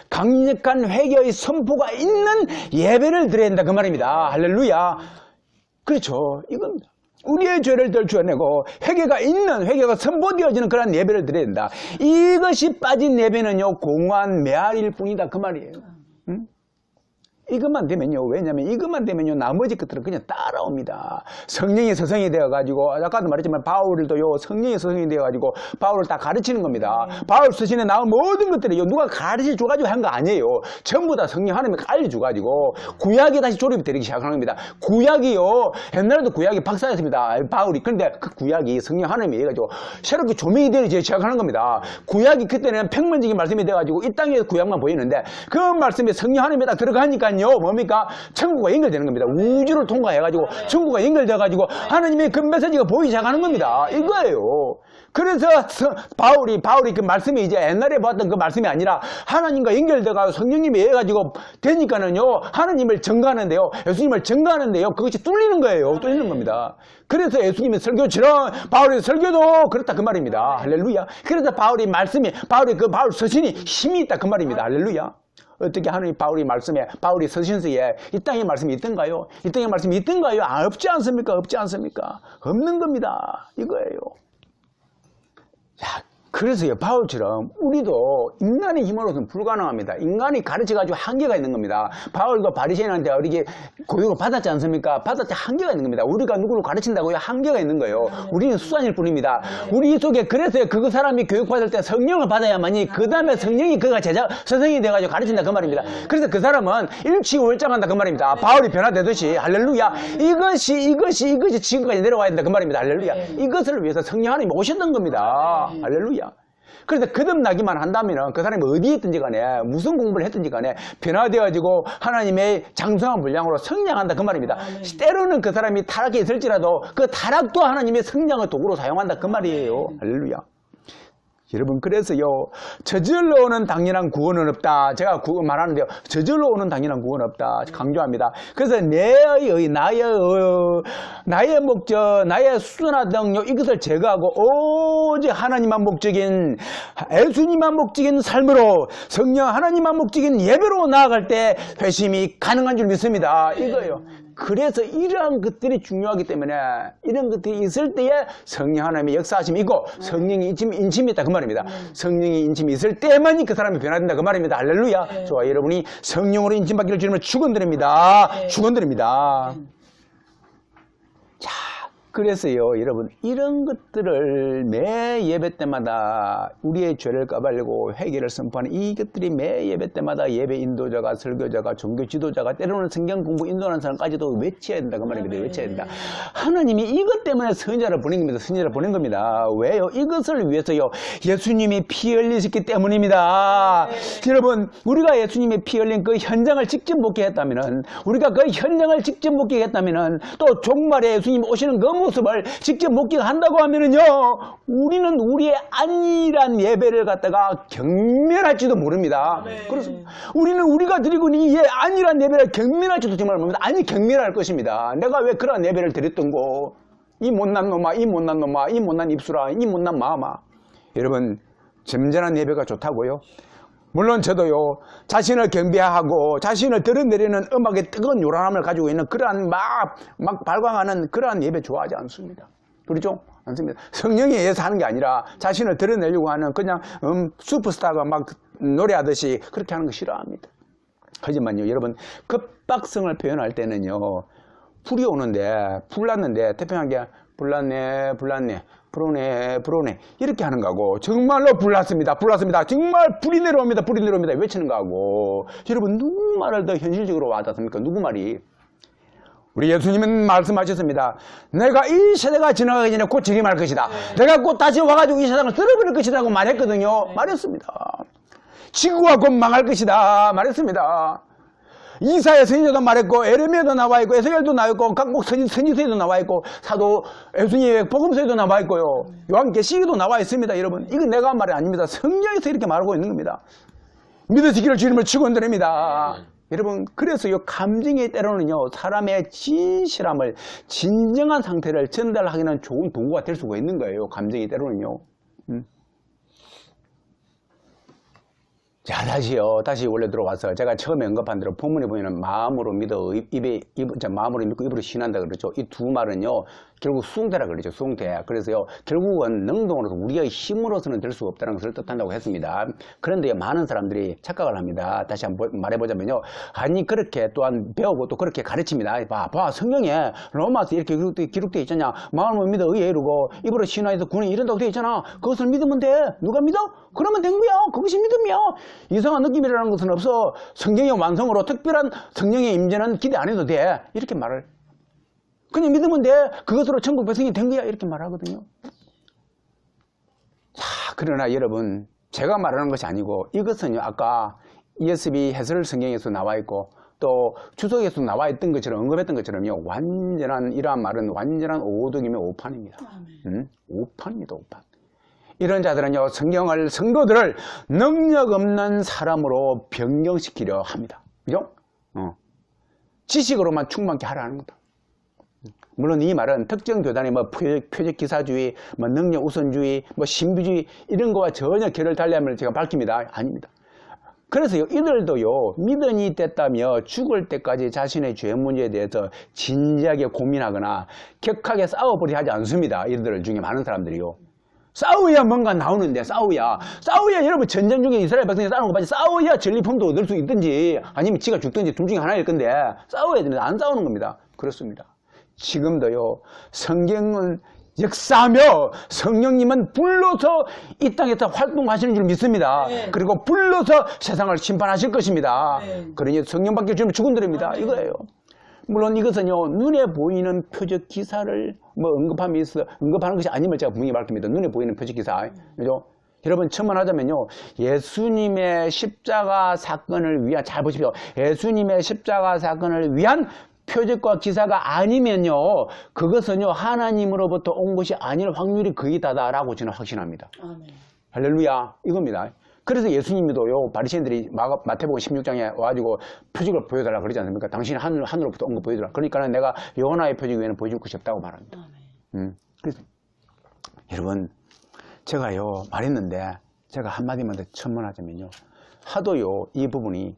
강력한 회개의 선포가 있는 예배를 드려야 된다 그 말입니다. 할렐루야. 그렇죠. 이겁니다. 우리의 죄를 덜쳐내고 회개가 선포되어지는 그런 예배를 드려야 된다. 이것이 빠진 예배는요 공허한 메아리일 뿐이다 그 말이에요. 응? 이것만 되면요. 왜냐면 이것만 되면요. 나머지 것들은 그냥 따라옵니다. 성령이 서성이 되어가지고, 아까도 말했지만 바울도요, 성령이 서성이 되어가지고, 바울을 다 가르치는 겁니다. 바울 서신에 나온 모든 것들이요, 누가 가르쳐줘가지고 한 거 아니에요. 전부 다 성령 하나님이 알려줘가지고, 구약이 다시 조립이 되기 시작하는 겁니다. 구약이요, 옛날에도 구약이 박사였습니다. 바울이. 근데 그 구약이 성령 하나님이 해가지고, 새롭게 조명이 되기 시작하는 겁니다. 구약이 그때는 평면적인 말씀이 돼가지고, 이 땅에서 구약만 보이는데, 그 말씀이 성령 하나님에 딱 들어가니까, 뭡니까? 천국과 연결되는 겁니다. 우주를 통과해가지고 천국과 연결돼가지고 하나님의 그 메시지가 보이기 시작하는 겁니다. 이거예요. 그래서 바울이 그 말씀이 이제 옛날에 봤던 그 말씀이 아니라 하나님과 연결돼가지고 성령님이 해가지고 되니까는요 하나님을 증거하는데요, 예수님을 증거하는데요, 그것이 뚫리는 거예요. 뚫리는 겁니다. 그래서 예수님의 설교처럼 바울의 설교도 그렇다 그 말입니다. 할렐루야. 그래서 바울 서신이 힘이 있다 그 말입니다. 할렐루야. 어떻게 하느님 바울이 서신서에 이 땅의 말씀이 있던가요? 이 땅의 말씀이 있던가요? 없지 않습니까? 없지 않습니까? 없는 겁니다. 이거예요. 자, 그래서요, 바울처럼 우리도 인간의 힘으로서는 불가능합니다. 인간이 가르쳐가지고 한계가 있는 겁니다. 바울도 바리새인한테 어리게 교육을 받았지 않습니까? 받았지 한계가 있는 겁니다. 우리가 누구를 가르친다고요? 한계가 있는 거예요. 우리는 수단일 뿐입니다. 우리 속에 그래서 그 사람이 교육받을 때 성령을 받아야만이 그 다음에 성령이 그가 스승이 돼가지고 가르친다 그 말입니다. 그래서 그 사람은 일치월장한다 그 말입니다. 바울이 변화되듯이 할렐루야. 이것이 지금까지 내려와야 된다 그 말입니다. 할렐루야. 이것을 위해서 성령 하나님이 오셨던 겁니다. 할렐루야. 그래서 거듭나기만 한다면 그 사람이 어디에 있든지 간에 무슨 공부를 했든지 간에 변화되어지고 하나님의 장성한 분량으로 성장한다 그 말입니다. 때로는 그 사람이 타락에 있을지라도 그 타락도 하나님의 성장의 도구로 사용한다 그 말이에요. 할렐루야. 여러분, 그래서요, 저절로 오는 당연한 구원은 없다. 제가 말하는데요, 저절로 오는 당연한 구원은 없다. 강조합니다. 그래서 나의 목적, 나의 수준화 능력, 이것을 제거하고, 오직 하나님만 목적인, 예수님만 목적인 삶으로, 성령 하나님만 목적인 예배로 나아갈 때 회심이 가능한 줄 믿습니다. 이거예요. 그래서 이러한 것들이 중요하기 때문에 이런 것들이 있을 때에 성령 하나님의 역사하심이 있고 성령이 인침이 있다 그 말입니다. 성령이 인침이 있을 때만이 그 사람이 변화된다 그 말입니다. 할렐루야. 좋아, 여러분이 성령으로 인침받기를 주님을 축원드립니다. 축원드립니다. 자, 그래서요, 여러분, 이런 것들을 매 예배 때마다 우리의 죄를 까발리고 회개를 선포하는 이것들이 매 예배 때마다 예배 인도자가, 설교자가, 종교 지도자가, 때로는 성경 공부 인도하는 사람까지도 외쳐야 된다 그 말입니다. 외쳐야 된다. 하나님이 이것 때문에 선지자를 보낸 겁니다. 선지자를 보낸 겁니다. 왜요? 이것을 위해서요, 예수님이 피 흘리셨기 때문입니다. 여러분, 우리가 예수님이 피 흘린 그 현장을 직접 목격했다면은, 우리가 그 현장을 직접 목격했다면은, 또 종말에 예수님이 오시는 그 모습을 직접 목격한다고 하면은요, 우리는 우리의 안일한 예배를 갖다가 경멸할지도 모릅니다. 그래서 우리는 우리가 드리고 있는 이 안일한 예배를 경멸할지도 정말 모릅니다. 아니, 경멸할 것입니다. 내가 왜 그런 예배를 드렸던고? 이 못난 놈아, 이 못난 놈아, 이 못난 입술아, 이 못난 마음아. 여러분, 점잖은 예배가 좋다고요? 물론 저도요, 자신을 경배하고 자신을 드러내리는 음악의 뜨거운 요란함을 가지고 있는 그러한 막 발광하는 그러한 예배 좋아하지 않습니다. 그렇죠? 않습니다. 성령에 의해서 하는 게 아니라 자신을 드러내려고 하는 그냥 슈퍼스타가 막 노래하듯이 그렇게 하는 거 싫어합니다. 하지만요, 여러분, 급박성을 표현할 때는요, 불이 오는데, 불났는데, 태평하게 불났네, 불어네 이렇게 하는 거고, 정말로 불났습니다. 정말 불이 내려옵니다. 외치는 거고. 여러분, 누구 말을 더 현실적으로 와닿습니까? 누구 말이? 우리 예수님은 말씀하셨습니다. 내가 이 세대가 지나가기 전에 곧 재림할 것이다. 내가 곧 다시 와가지고 이 세상을 쓸어버릴 것이라고 말했거든요. 말했습니다. 지구가 곧 망할 것이다. 말했습니다. 이사야 선지자도 말했고, 에레미야도 나와 있고, 에스겔도 나와 있고, 각국 선지서에도 나와 있고, 사도 예수님의 복음서에도 나와 있고요, 요한계시록에도 나와 있습니다. 여러분, 이거 내가 한 말이 아닙니다. 성경에서 이렇게 말하고 있는 겁니다. 믿으시기를 주님을 축원드립니다. 여러분, 그래서 이 감정이 때로는요, 사람의 진실함을, 진정한 상태를 전달하기는 좋은 도구가 될 수가 있는 거예요. 감정이 때로는요. 자, 다시 원래 들어와서 제가 처음에 언급한 대로 본문에 보면 마음으로 믿어 마음으로 믿고 입으로 신한다 그러죠. 이 두 말은요, 결국 수동태라 그러죠. 수동태. 그래서요, 결국은 능동으로서 우리의 힘으로서는 될 수 없다는 것을 뜻한다고 했습니다. 그런데 많은 사람들이 착각을 합니다. 다시 한번 말해보자면요, 아니 그렇게 또한 배우고 또 그렇게 가르칩니다. 봐 성경에 로마서 이렇게 기록되어 있잖냐. 마음으로 믿어 의에 이르고 입으로 신하에서 구원이 이른다고 되어 있잖아. 그것을 믿으면 돼. 누가 믿어? 그러면 된 거야. 그것이 믿음이야. 이상한 느낌이라는 것은 없어. 성경의 완성으로 특별한 성령의 임재는 기대 안 해도 돼. 이렇게 말을. 그냥 믿으면 돼. 그것으로 천국 백성이 된 거야. 이렇게 말하거든요. 자, 그러나 여러분, 제가 말하는 것이 아니고 이것은요, 아까 ESV 해설 성경에서 나와 있고 또 주석에서 나와 있던 것처럼 언급했던 것처럼요, 이러한 말은 완전한 오독이며 오판입니다. 오판입니다. 오판. 이런 자들은요, 성도들을 능력 없는 사람으로 변경시키려 합니다. 그죠? 지식으로만 충만케 하라는 거다. 물론 이 말은 특정 교단의 표적 기사주의, 능력 우선주의, 신비주의 이런 거와 전혀 결을 달리함을 제가 밝힙니다. 아닙니다. 그래서요, 이들도요, 믿음이 됐다며 죽을 때까지 자신의 죄 문제에 대해서 진지하게 고민하거나 격하게 싸워버리지 하지 않습니다. 이들 중에 많은 사람들이요. 싸워야 뭔가 나오는데, 싸워야 여러분 전쟁 중에 이스라엘 백성이 싸우는 거 봐지. 싸워야 전리품도 얻을 수 있든지 아니면 지가 죽든지 둘 중에 하나일 건데 싸워야 되는데 안 싸우는 겁니다. 그렇습니다. 지금도요, 성경은 역사하며 성령님은 불러서 이 땅에서 활동하시는 줄 믿습니다. 네. 그리고 불러서 세상을 심판하실 것입니다. 네. 그러니 성령밖에 주면 죽은들입니다. 네. 이거예요. 물론 이것은요, 눈에 보이는 표적 기사를 언급하는 것이 아님을 제가 분명히 밝힙니다. 눈에 보이는 표적 기사. 그죠? 여러분, 첨언하자면요, 예수님의 십자가 사건을 위한, 잘 보십시오. 예수님의 십자가 사건을 위한 표적과 기사가 아니면요, 그것은요, 하나님으로부터 온 것이 아닐 확률이 거의 다다라고 저는 확신합니다. 아멘. 할렐루야. 이겁니다. 그래서 예수님도요, 바리새인들이 마태복음 16장에 와가지고 표적을 보여달라 그러지 않습니까? 당신이 하늘로부터 온 거 보여달라. 그러니까 내가 요나의 표적 외에는 보여줄 것이 없다고 말합니다. 그래서 여러분, 제가요 말했는데 제가 한마디만 더 첨언하자면요, 하도요 이 부분이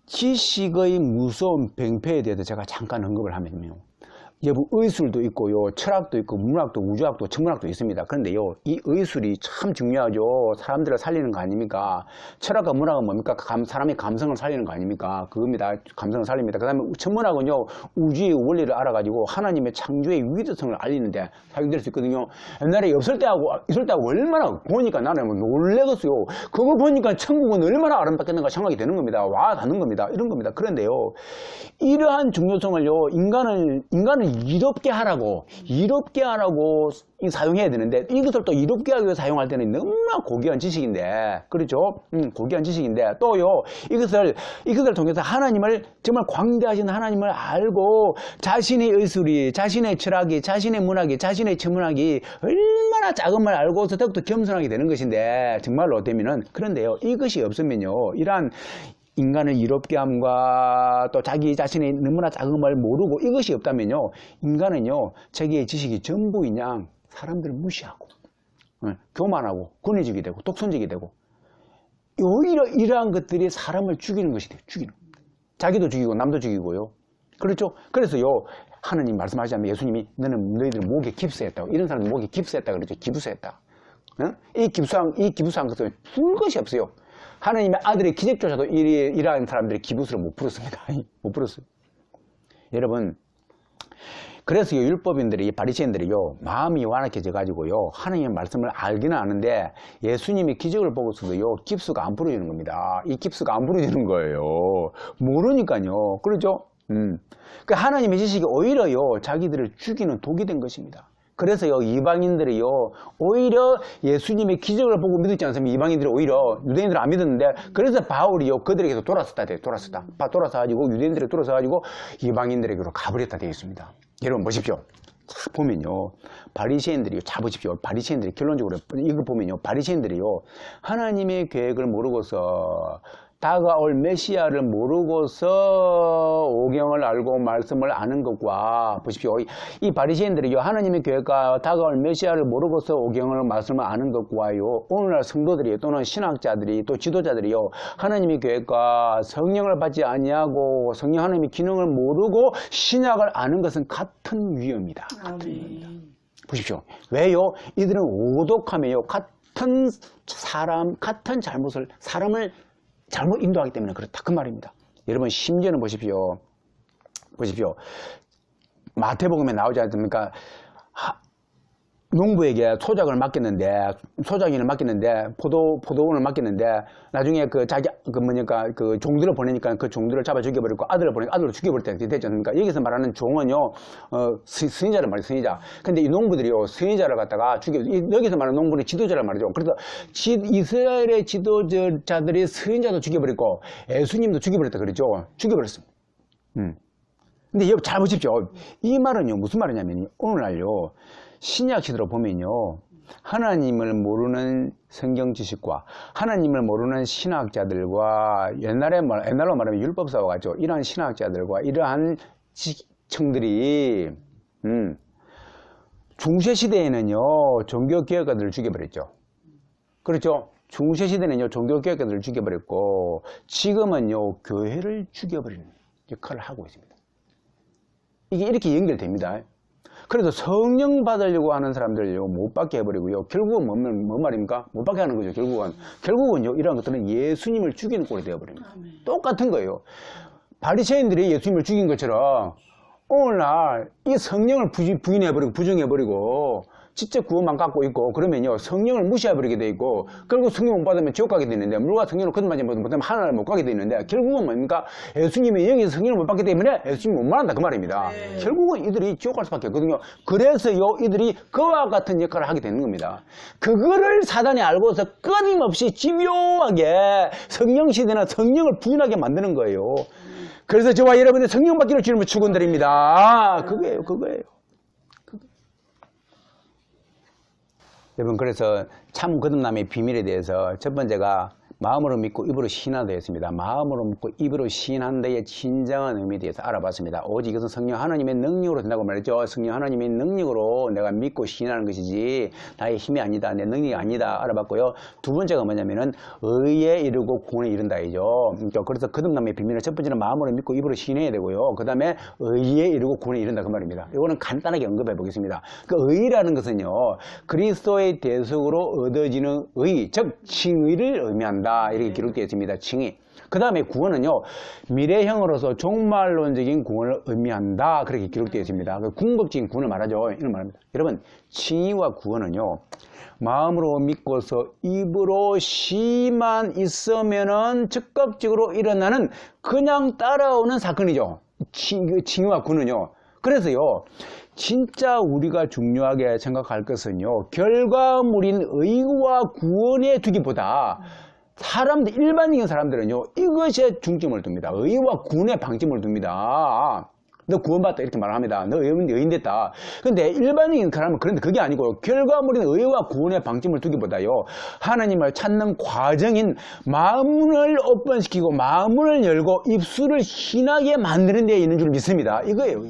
지식의 무서운 병폐에 대해서 제가 잠깐 언급을 하면요, 여러분, 의술도 있고요, 철학도 있고, 문학도, 우주학도, 천문학도 있습니다. 그런데요, 이 의술이 참 중요하죠. 사람들을 살리는 거 아닙니까? 철학과 문학은 뭡니까? 사람의 감성을 살리는 거 아닙니까? 그겁니다. 감성을 살립니다. 그 다음에 천문학은요, 우주의 원리를 알아가지고 하나님의 창조의 위대성을 알리는데 사용될 수 있거든요. 옛날에 없을 때하고 있을 때하고 얼마나 보니까 나는 놀래겠어요. 그거 보니까 천국은 얼마나 아름답겠는가 생각이 되는 겁니다. 와, 닿는 겁니다. 이런 겁니다. 그런데요, 이러한 중요성을요, 인간을 이롭게 하라고 사용해야 되는데, 이것을 또 이롭게 하기 위해 사용할 때는 너무나 고귀한 지식인데, 그렇죠? 고귀한 지식인데, 또요, 이것을 통해서 하나님을, 정말 광대하신 하나님을 알고, 자신의 의술이, 자신의 철학이, 자신의 문학이, 자신의 천문학이 얼마나 작음을 알고서 더욱더 겸손하게 되는 것인데, 정말로 되면은, 그런데요, 이것이 없으면요, 이러한 인간을 이롭게 함과 또 자기 자신의 너무나 작음을 모르고 이것이 없다면요, 인간은요, 자기의 지식이 전부인 양 사람들을 무시하고 교만하고 권위적이 되고 독선적이 되고, 오히려 이러한 것들이 사람을 죽이는 것이 돼요. 자기도 죽이고 남도 죽이고요. 그렇죠? 그래서요, 하나님 말씀하시자면 예수님이 너희들 목에 깁스했다고, 이런 사람들 목에 깁스했다 그러죠. 기부스했다. 이 기부스한 것은 풀 것이 없어요. 하나님의 아들의 기적조차도 이러한 사람들의 기부스를 못 풀었습니다. 못 풀었어요. 여러분, 그래서 율법인들이, 바리새인들이요, 마음이 완악해져 가지고요, 하나님의 말씀을 알기는 아는데 예수님의 기적을 보고서도요, 깁스가 안 풀어지는 겁니다. 이 깁스가 안 풀어지는 거예요. 모르니까요. 그렇죠? 그 하나님의 지식이 오히려요, 자기들을 죽이는 독이 된 것입니다. 그래서요, 이방인들이요, 오히려 예수님의 기적을 보고 믿었지 않습니까? 이방인들이 오히려, 유대인들은 안 믿었는데, 그래서 바울이요, 그들에게서 돌아서가지고, 유대인들에게 돌아서가지고, 이방인들에게로 가버렸다 되어 있습니다. 여러분, 보십시오. 자, 보면요, 바리새인들이요, 자, 보십시오. 바리새인들이 결론적으로, 이거 보면요, 바리새인들이요, 하나님의 계획을 모르고서, 다가올 메시아를 모르고서 오경을 알고 말씀을 아는 것과 보십시오. 이 바리새인들이요 하나님의 교회가 다가올 메시아를 모르고서 오경을 말씀을 아는 것과요 오늘날 성도들이 또는 신학자들이 또 지도자들이요 하나님의 교회가 성령을 받지 아니하고 성령 하나님의 기능을 모르고 신약을 아는 것은 같은 위험이다. 같은 위험이다. 보십시오. 왜요? 이들은 오독하며요 같은 사람을 잘못 인도하기 때문에 그렇다. 그 말입니다. 여러분, 심지어는 보십시오. 마태복음에 나오지 않습니까? 농부에게 소작을 맡겼는데, 소작인을 맡겼는데, 포도원을 맡겼는데, 나중에 그 종들을 보내니까 그 종들을 잡아 죽여버리고 아들을 보내니까 아들을 죽여버릴 때 되지 않습니까? 여기서 말하는 종은요, 승리자를 말이에요, 승리자. 근데 이 농부들이요, 승리자를 갖다가 여기서 말하는 농부는 지도자를 말이죠. 그래서 이스라엘의 지도자들이 승리자도 죽여버리고, 예수님도 죽여버렸다 그러죠. 죽여버렸습니다. 근데 여러분 잘 보십시오. 이 말은요, 무슨 말이냐면요, 오늘날요, 신약 시대로 보면요, 하나님을 모르는 성경 지식과 하나님을 모르는 신학자들과 옛날로 말하면 율법사와 같죠. 이러한 신학자들과 이러한 지청들이 중세시대에는요 종교개혁가들을 죽여버렸죠. 그렇죠. 중세시대는요 종교개혁가들을 죽여버렸고 지금은요 교회를 죽여버리는 역할을 하고 있습니다. 이게 이렇게 연결됩니다. 그래서 성령 받으려고 하는 사람들을요 못 받게 해버리고요. 결국은 뭔 말입니까? 못 받게 하는 거죠. 결국은요 이러한 것들은 예수님을 죽이는 꼴이 되어버립니다. 똑같은 거예요. 바리새인들이 예수님을 죽인 것처럼 오늘날 이 성령을 부인해버리고 부정해버리고 지적 구원만 갖고 있고 그러면요 성령을 무시해버리게 돼 있고 결국 성령 못 받으면 지옥 가게 돼 있는데 물과 성령을 거듭나지 못하면 하늘을 못 가게 돼 있는데 결국은 뭡니까? 예수님이 여기서 성령을 못 받기 때문에 예수님이 못 말한다 그 말입니다. 결국은 이들이 지옥 갈 수밖에 없거든요. 그래서요 이들이 그와 같은 역할을 하게 되는 겁니다. 그거를 사단이 알고서 끊임없이 집요하게 성령 시대나 성령을 부인하게 만드는 거예요. 그래서 저와 여러분이 성령 받기를 주님을 축원드립니다. 그거예요. 여러분, 그래서 참 거듭남의 비밀에 대해서 첫 번째가 마음으로 믿고 입으로 시인하는 되었습니다. 마음으로 믿고 입으로 시인하는 데의 진정한 의미에 대해서 알아봤습니다. 오직 이것은 성령 하나님의 능력으로 된다고 말했죠. 성령 하나님의 능력으로 내가 믿고 시인하는 것이지 나의 힘이 아니다. 내 능력이 아니다. 알아봤고요. 두 번째가 뭐냐면은 의에 이르고 구원에 이른다이죠. 그래서 거듭남의 비밀은 첫 번째는 마음으로 믿고 입으로 시인해야 되고요. 그 다음에 의에 이르고 구원에 이른다 그 말입니다. 이거는 간단하게 언급해 보겠습니다. 그 의라는 것은요. 그리스도의 대속으로 얻어지는 의, 즉 칭의를 의미한다. 이렇게 기록되어 있습니다. 칭의. 그 다음에 구원은요. 미래형으로서 종말론적인 구원을 의미한다. 그렇게 기록되어 있습니다. 그 궁극적인 구원을 말하죠. 이런 말입니다. 여러분, 칭의와 구원은요. 마음으로 믿고서 입으로 시만 있으면은 적극적으로 일어나는 그냥 따라오는 사건이죠. 칭의와 구원은요. 그래서요. 진짜 우리가 중요하게 생각할 것은요. 결과물인 의와 구원에 두기보다 일반적인 사람들은요, 이것에 중점을 둡니다. 의와 구원에 방점을 둡니다. 너 구원받다 이렇게 말합니다. 너 의인 됐다. 근데 일반적인 사람은 그런데 그게 아니고 결과물인 의와 구원에 방점을 두기보다요, 하나님을 찾는 과정인 마음을 오픈시키고 마음을 열고 입술을 신하게 만드는 데 있는 줄 믿습니다. 이거예요.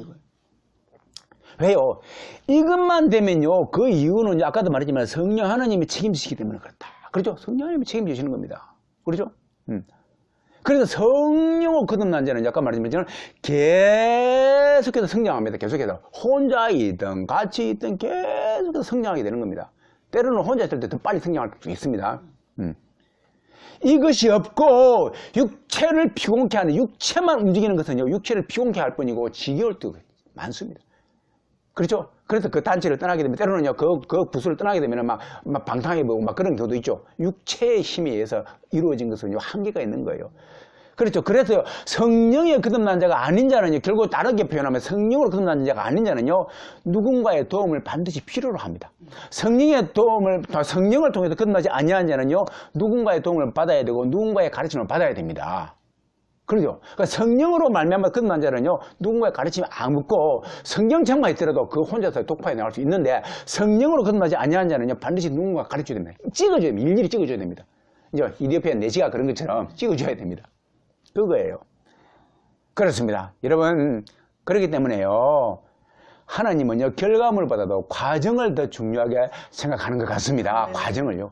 왜요? 이것만 되면요, 그 이유는 아까도 말했지만 성령 하나님이 책임지시기 때문에 그렇다. 그렇죠? 성령 하나님이 책임지시는 겁니다. 그렇죠? 그래서 성령으로 거듭난 자는 아까 말했지만 계속해서 성장합니다. 계속해서 혼자이든 같이 있든 계속해서 성장하게 되는 겁니다. 때로는 혼자 있을 때 더 빨리 성장할 수 있습니다. 이것이 없고 육체를 피곤케 하는, 육체만 움직이는 것은요, 육체를 피곤케 할 뿐이고 지겨울 때가 많습니다. 그렇죠? 그래서 그 단체를 떠나게 되면, 때로는요, 그 부수를 떠나게 되면 막 방탕해 보고 막 그런 경우도 있죠. 육체의 힘에 의해서 이루어진 것은요, 한계가 있는 거예요. 그렇죠. 그래서 성령의 거듭난 자가 아닌 자는요, 결국 다르게 표현하면 성령으로 거듭난 자가 아닌 자는요, 누군가의 도움을 반드시 필요로 합니다. 성령을 통해서 거듭나지 아니한 자는요, 누군가의 도움을 받아야 되고, 누군가의 가르침을 받아야 됩니다. 그렇죠. 그러니까 성령으로 말미암아 거듭난 자는요, 누군가의 가르침이 안 묻고 성경책만 있더라도 그 혼자서 독파해 나갈 수 있는데, 성령으로 거듭나지 아니한 자는요, 반드시 누군가 가르쳐야 됩니다. 찍어줘야 됩니다. 일일이 찍어줘야 됩니다. 이제 이디오피아 내시가 그런 것처럼 찍어줘야 됩니다. 그거예요. 그렇습니다. 여러분, 그렇기 때문에요. 하나님은요, 결과물보다도 과정을 더 중요하게 생각하는 것 같습니다. 과정을요.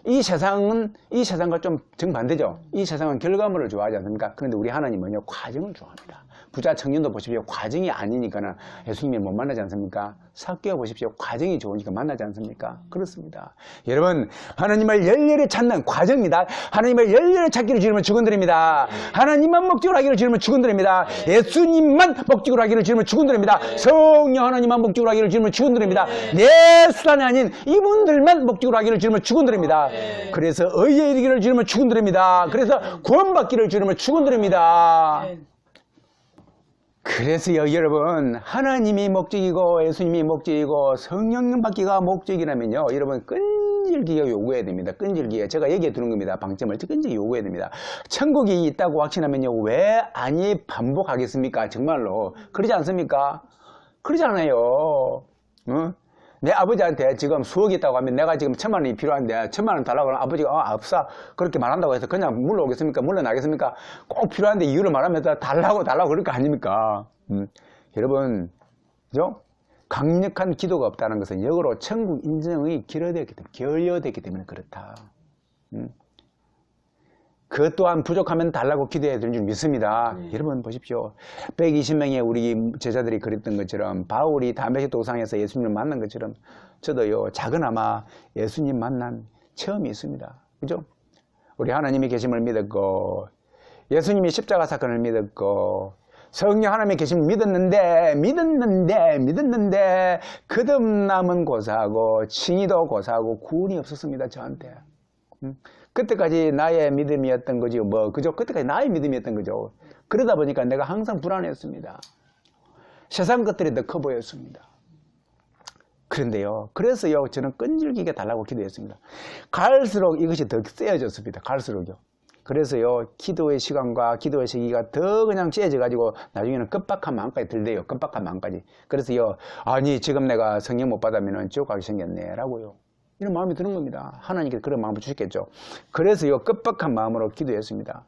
이 세상과 좀 정반대죠. 이 세상은 결과물을 좋아하지 않습니까? 그런데 우리 하나님은요, 과정을 좋아합니다. 부자 청년도 보십시오. 과정이 아니니까는 예수님이 못 만나지 않습니까? 삭개오 보십시오. 과정이 좋으니까 만나지 않습니까? 그렇습니다. 여러분, 하나님을 열렬히 찾는 과정입니다. 하나님을 열렬히 찾기를 주님은 축원드립니다. 하나님만 목적으로 하기를 주님은 축원드립니다. 예수님만 목적으로 하기를 주님은 축원드립니다. 성령 하나님만 목적으로 하기를 주님은 축원드립니다. 내 수단이 아닌 이분들만 목적으로 하기를 주님은 축원드립니다. 그래서 의에 이르기를 주님은 축원드립니다. 그래서 구원받기를 주님은 축원드립니다. 그래서요, 여러분, 하나님이 목적이고 예수님이 목적이고 성령 받기가 목적이라면요, 여러분 끈질기게 요구해야 됩니다. 끈질기게. 제가 얘기해 두는 겁니다. 방점을 끈질기게 요구해야 됩니다. 천국이 있다고 확신하면요, 왜 아니 반복하겠습니까? 정말로. 그러지 않습니까? 그러지 않아요. 응? 내 아버지한테 지금 수억이 있다고 하면 내가 지금 1,000만 원이 필요한데 1,000만 원 달라고 하면 아버지가 없어 그렇게 말한다고 해서 그냥 물러오겠습니까? 물러나겠습니까? 꼭 필요한데 이유를 말하면 달라고 그럴 거 아닙니까? 여러분, 그죠? 강력한 기도가 없다는 것은 역으로 천국 인정이 결여되기 때문에 그렇다. 그것 또한 부족하면 달라고 기도해야 되는 줄 믿습니다. 여러분 보십시오. 120명의 우리 제자들이 그랬던 것처럼 바울이 담메색 도상에서 예수님을 만난 것처럼 저도요, 작은아마 예수님 만난 체험이 있습니다. 그죠? 우리 하나님이 계심을 믿었고 예수님이 십자가 사건을 믿었고 성령 하나님의 계심을 믿었는데 거듭남은 고사하고 칭의도 고사하고 구원이 없었습니다. 저한테. 그때까지 나의 믿음이었던 거죠. 그죠? 그때까지 나의 믿음이었던 거죠. 그러다 보니까 내가 항상 불안했습니다. 세상 것들이 더 커 보였습니다. 그런데요, 그래서요, 저는 끈질기게 달라고 기도했습니다. 갈수록 이것이 더 세어졌습니다. 갈수록요. 그래서요, 기도의 시간과 기도의 시기가 더 그냥 째져가지고 나중에는 급박한 마음까지 들대요. 급박한 마음까지. 그래서요, 아니, 지금 내가 성령 못 받으면 지옥 가기 생겼네. 라고요. 이런 마음이 드는 겁니다. 하나님께서 그런 마음을 주셨겠죠. 그래서요, 급박한 마음으로 기도했습니다.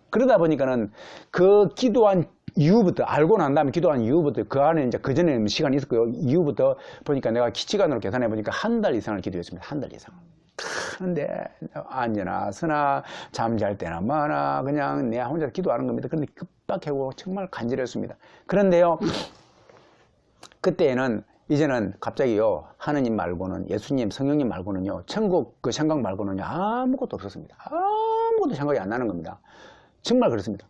그러다 보니까는 그 기도한 이후부터, 알고 난 다음에 기도한 이후부터, 그 안에 이제 그 전에 시간이 있었고요. 이후부터 보니까 내가 기치간으로 계산해 보니까 한 달 이상을 기도했습니다. 한 달 이상. 그런데 앉으나 서나 잠잘 때나 뭐나 그냥 내 혼자 기도하는 겁니다. 그런데 급박하고 정말 간절했습니다. 그런데요, 그때에는 이제는 갑자기요, 하느님 말고는, 예수님, 성령님 말고는요, 천국 그 생각 말고는요, 아무것도 없었습니다. 아무것도 생각이 안 나는 겁니다. 정말 그렇습니다.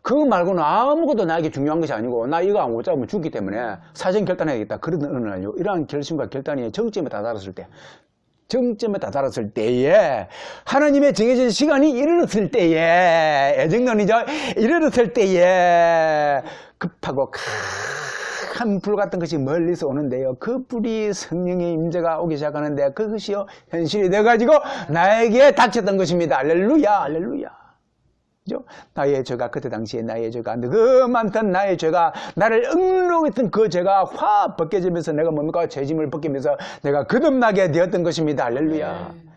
그거 말고는 아무것도 나에게 중요한 것이 아니고, 나 이거 안 못 잡으면 죽기 때문에 사전 결단해야겠다. 그런 어느 날요, 이러한 결심과 결단이 정점에 다다랐을 때에, 하나님의 정해진 시간이 이르렀을 때에, 애정론이죠. 이르렀을 때에, 급하고 한 불 같은 것이 멀리서 오는데요. 그 불이 성령의 임재가 오기 시작하는데 그것이요, 현실이 돼가지고 나에게 닥쳤던 것입니다. 할렐루야, 할렐루야. 그죠? 나의 죄가, 그때 당시에 나의 죄가, 그 많던 나의 죄가, 나를 억누르했던 그 죄가 확 벗겨지면서 내가 뭡니까? 죄짐을 벗기면서 내가 거듭나게 되었던 것입니다. 할렐루야.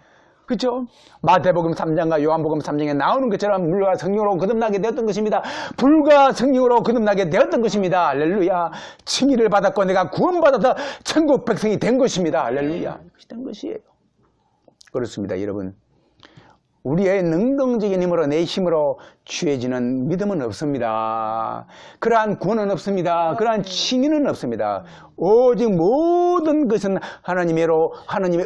그렇죠? 마태복음 3장과 요한복음 3장에 나오는 것처럼 물과 성령으로 거듭나게 되었던 것입니다. 불과 성령으로 거듭나게 되었던 것입니다. 할렐루야. 칭의를 받았고 내가 구원받아서 천국 백성이 된 것입니다. 할렐루야. 그것이 된 것이에요. 그렇습니다, 여러분. 우리의 능동적인 힘으로, 내 힘으로 취해지는 믿음은 없습니다. 그러한 구원은 없습니다. 그러한 칭의는 없습니다. 오직 모든 것은 하나님의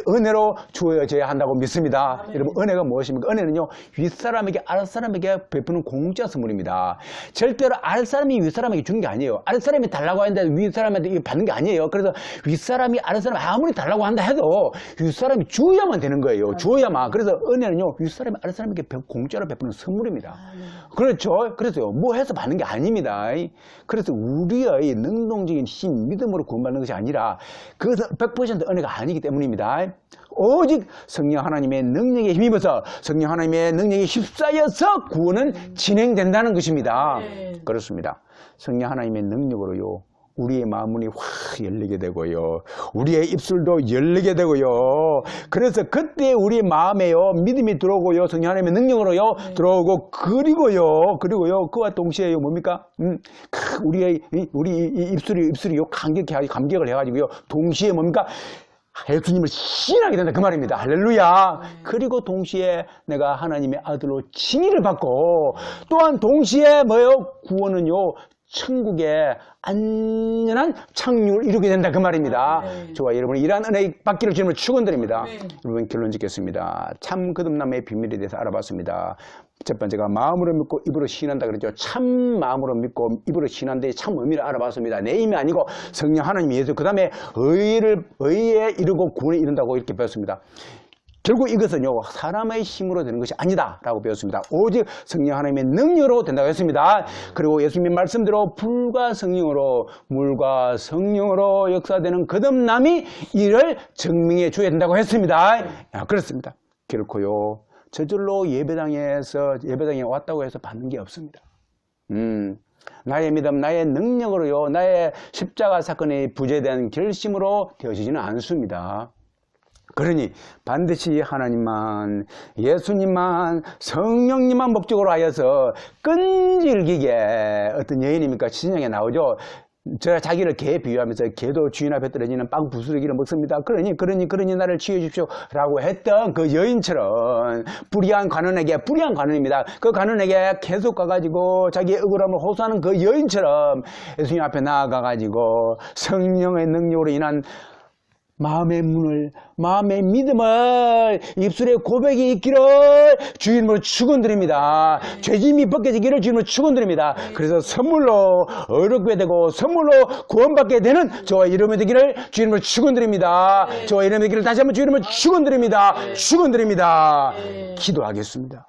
은혜로 주어져야 한다고 믿습니다. 여러분, 은혜가 무엇입니까? 은혜는요, 윗사람에게 아랫사람에게 베푸는 공짜 선물입니다. 절대로 아랫사람이 윗사람에게 주는 게 아니에요. 아랫사람이 달라고 하는데 윗사람한테 받는 게 아니에요. 그래서 윗사람이 아랫사람이 아무리 달라고 한다 해도 윗사람이 주어야만 되는 거예요. 주어야만. 그래서 은혜는요, 윗사람이 아랫사람에게 공짜로 베푸는 선물입니다. 그렇죠? 그래서요, 뭐 해서 받는 게 아닙니다. 그래서 우리의 능동적인 힘, 믿음으로 구원받는 것이 아니라 그것은 100% 은혜가 아니기 때문입니다. 오직 성령 하나님의 능력에 힘입어서, 성령 하나님의 능력에 휩싸여서 구원은 진행된다는 것입니다. 그렇습니다. 성령 하나님의 능력으로요, 우리의 마음문이 확 열리게 되고요. 우리의 입술도 열리게 되고요. 그래서 그때 우리 마음에요 믿음이 들어오고요. 성령 하나님의 능력으로요 들어오고 그리고요 그와 동시에 뭡니까? 우리 입술이요 감격을 해가지고요. 동시에 뭡니까? 예수님을 신하게 된다 그 말입니다. 할렐루야. 그리고 동시에 내가 하나님의 아들로 칭의를 받고 또한 동시에 뭐예요? 구원은요 천국의 안전한 착륙을 이루게 된다 그 말입니다. 저와 여러분이 이러한 은혜 받기를 주님을 축원드립니다. 여러분 결론 짓겠습니다. 참 거듭남의 비밀에 대해서 알아봤습니다. 첫 번째가 마음으로 믿고 입으로 시인한다 그랬죠. 참 마음으로 믿고 입으로 시인한데 참 의미를 알아봤습니다. 내 힘이 아니고 성령 하나님 예수 그 다음에 의에 이르고 구원에 이른다고 이렇게 배웠습니다. 결국 이것은요 사람의 힘으로 되는 것이 아니다 라고 배웠습니다. 오직 성령 하나님의 능력으로 된다고 했습니다. 그리고 예수님 말씀대로 불과 성령으로 물과 성령으로 역사되는 거듭남이 이를 증명해 줘야 된다고 했습니다. 그렇습니다. 결코요 저절로 예배당에 왔다고 해서 받는 게 없습니다. 나의 믿음, 나의 능력으로요 나의 십자가 사건의 부재된 결심으로 되어지지는 않습니다. 그러니 반드시 하나님만, 예수님만, 성령님만 목적으로 하여서 끈질기게 어떤 여인입니까? 시중에 나오죠. 제가 자기를 개 비유하면서 개도 주인 앞에 떨어지는 빵 부스러기를 먹습니다. 그러니 나를 치유해 주십시오 라고 했던 그 여인처럼 불의한 관원입니다. 그 관원에게 계속 가가지고 자기의 억울함을 호소하는 그 여인처럼 예수님 앞에 나아가가지고 성령의 능력으로 인한 마음의 문을, 마음의 믿음을, 입술에 고백이 있기를 주님으로 축원드립니다. 죄짐이 벗겨지기를 주님으로 축원드립니다. 그래서 선물로 어렵게 되고 선물로 구원받게 되는 저와 이름이 되기를 주님으로 축원드립니다. 저와 이름이 되기를 다시 한번 주님으로 축원드립니다. 기도하겠습니다.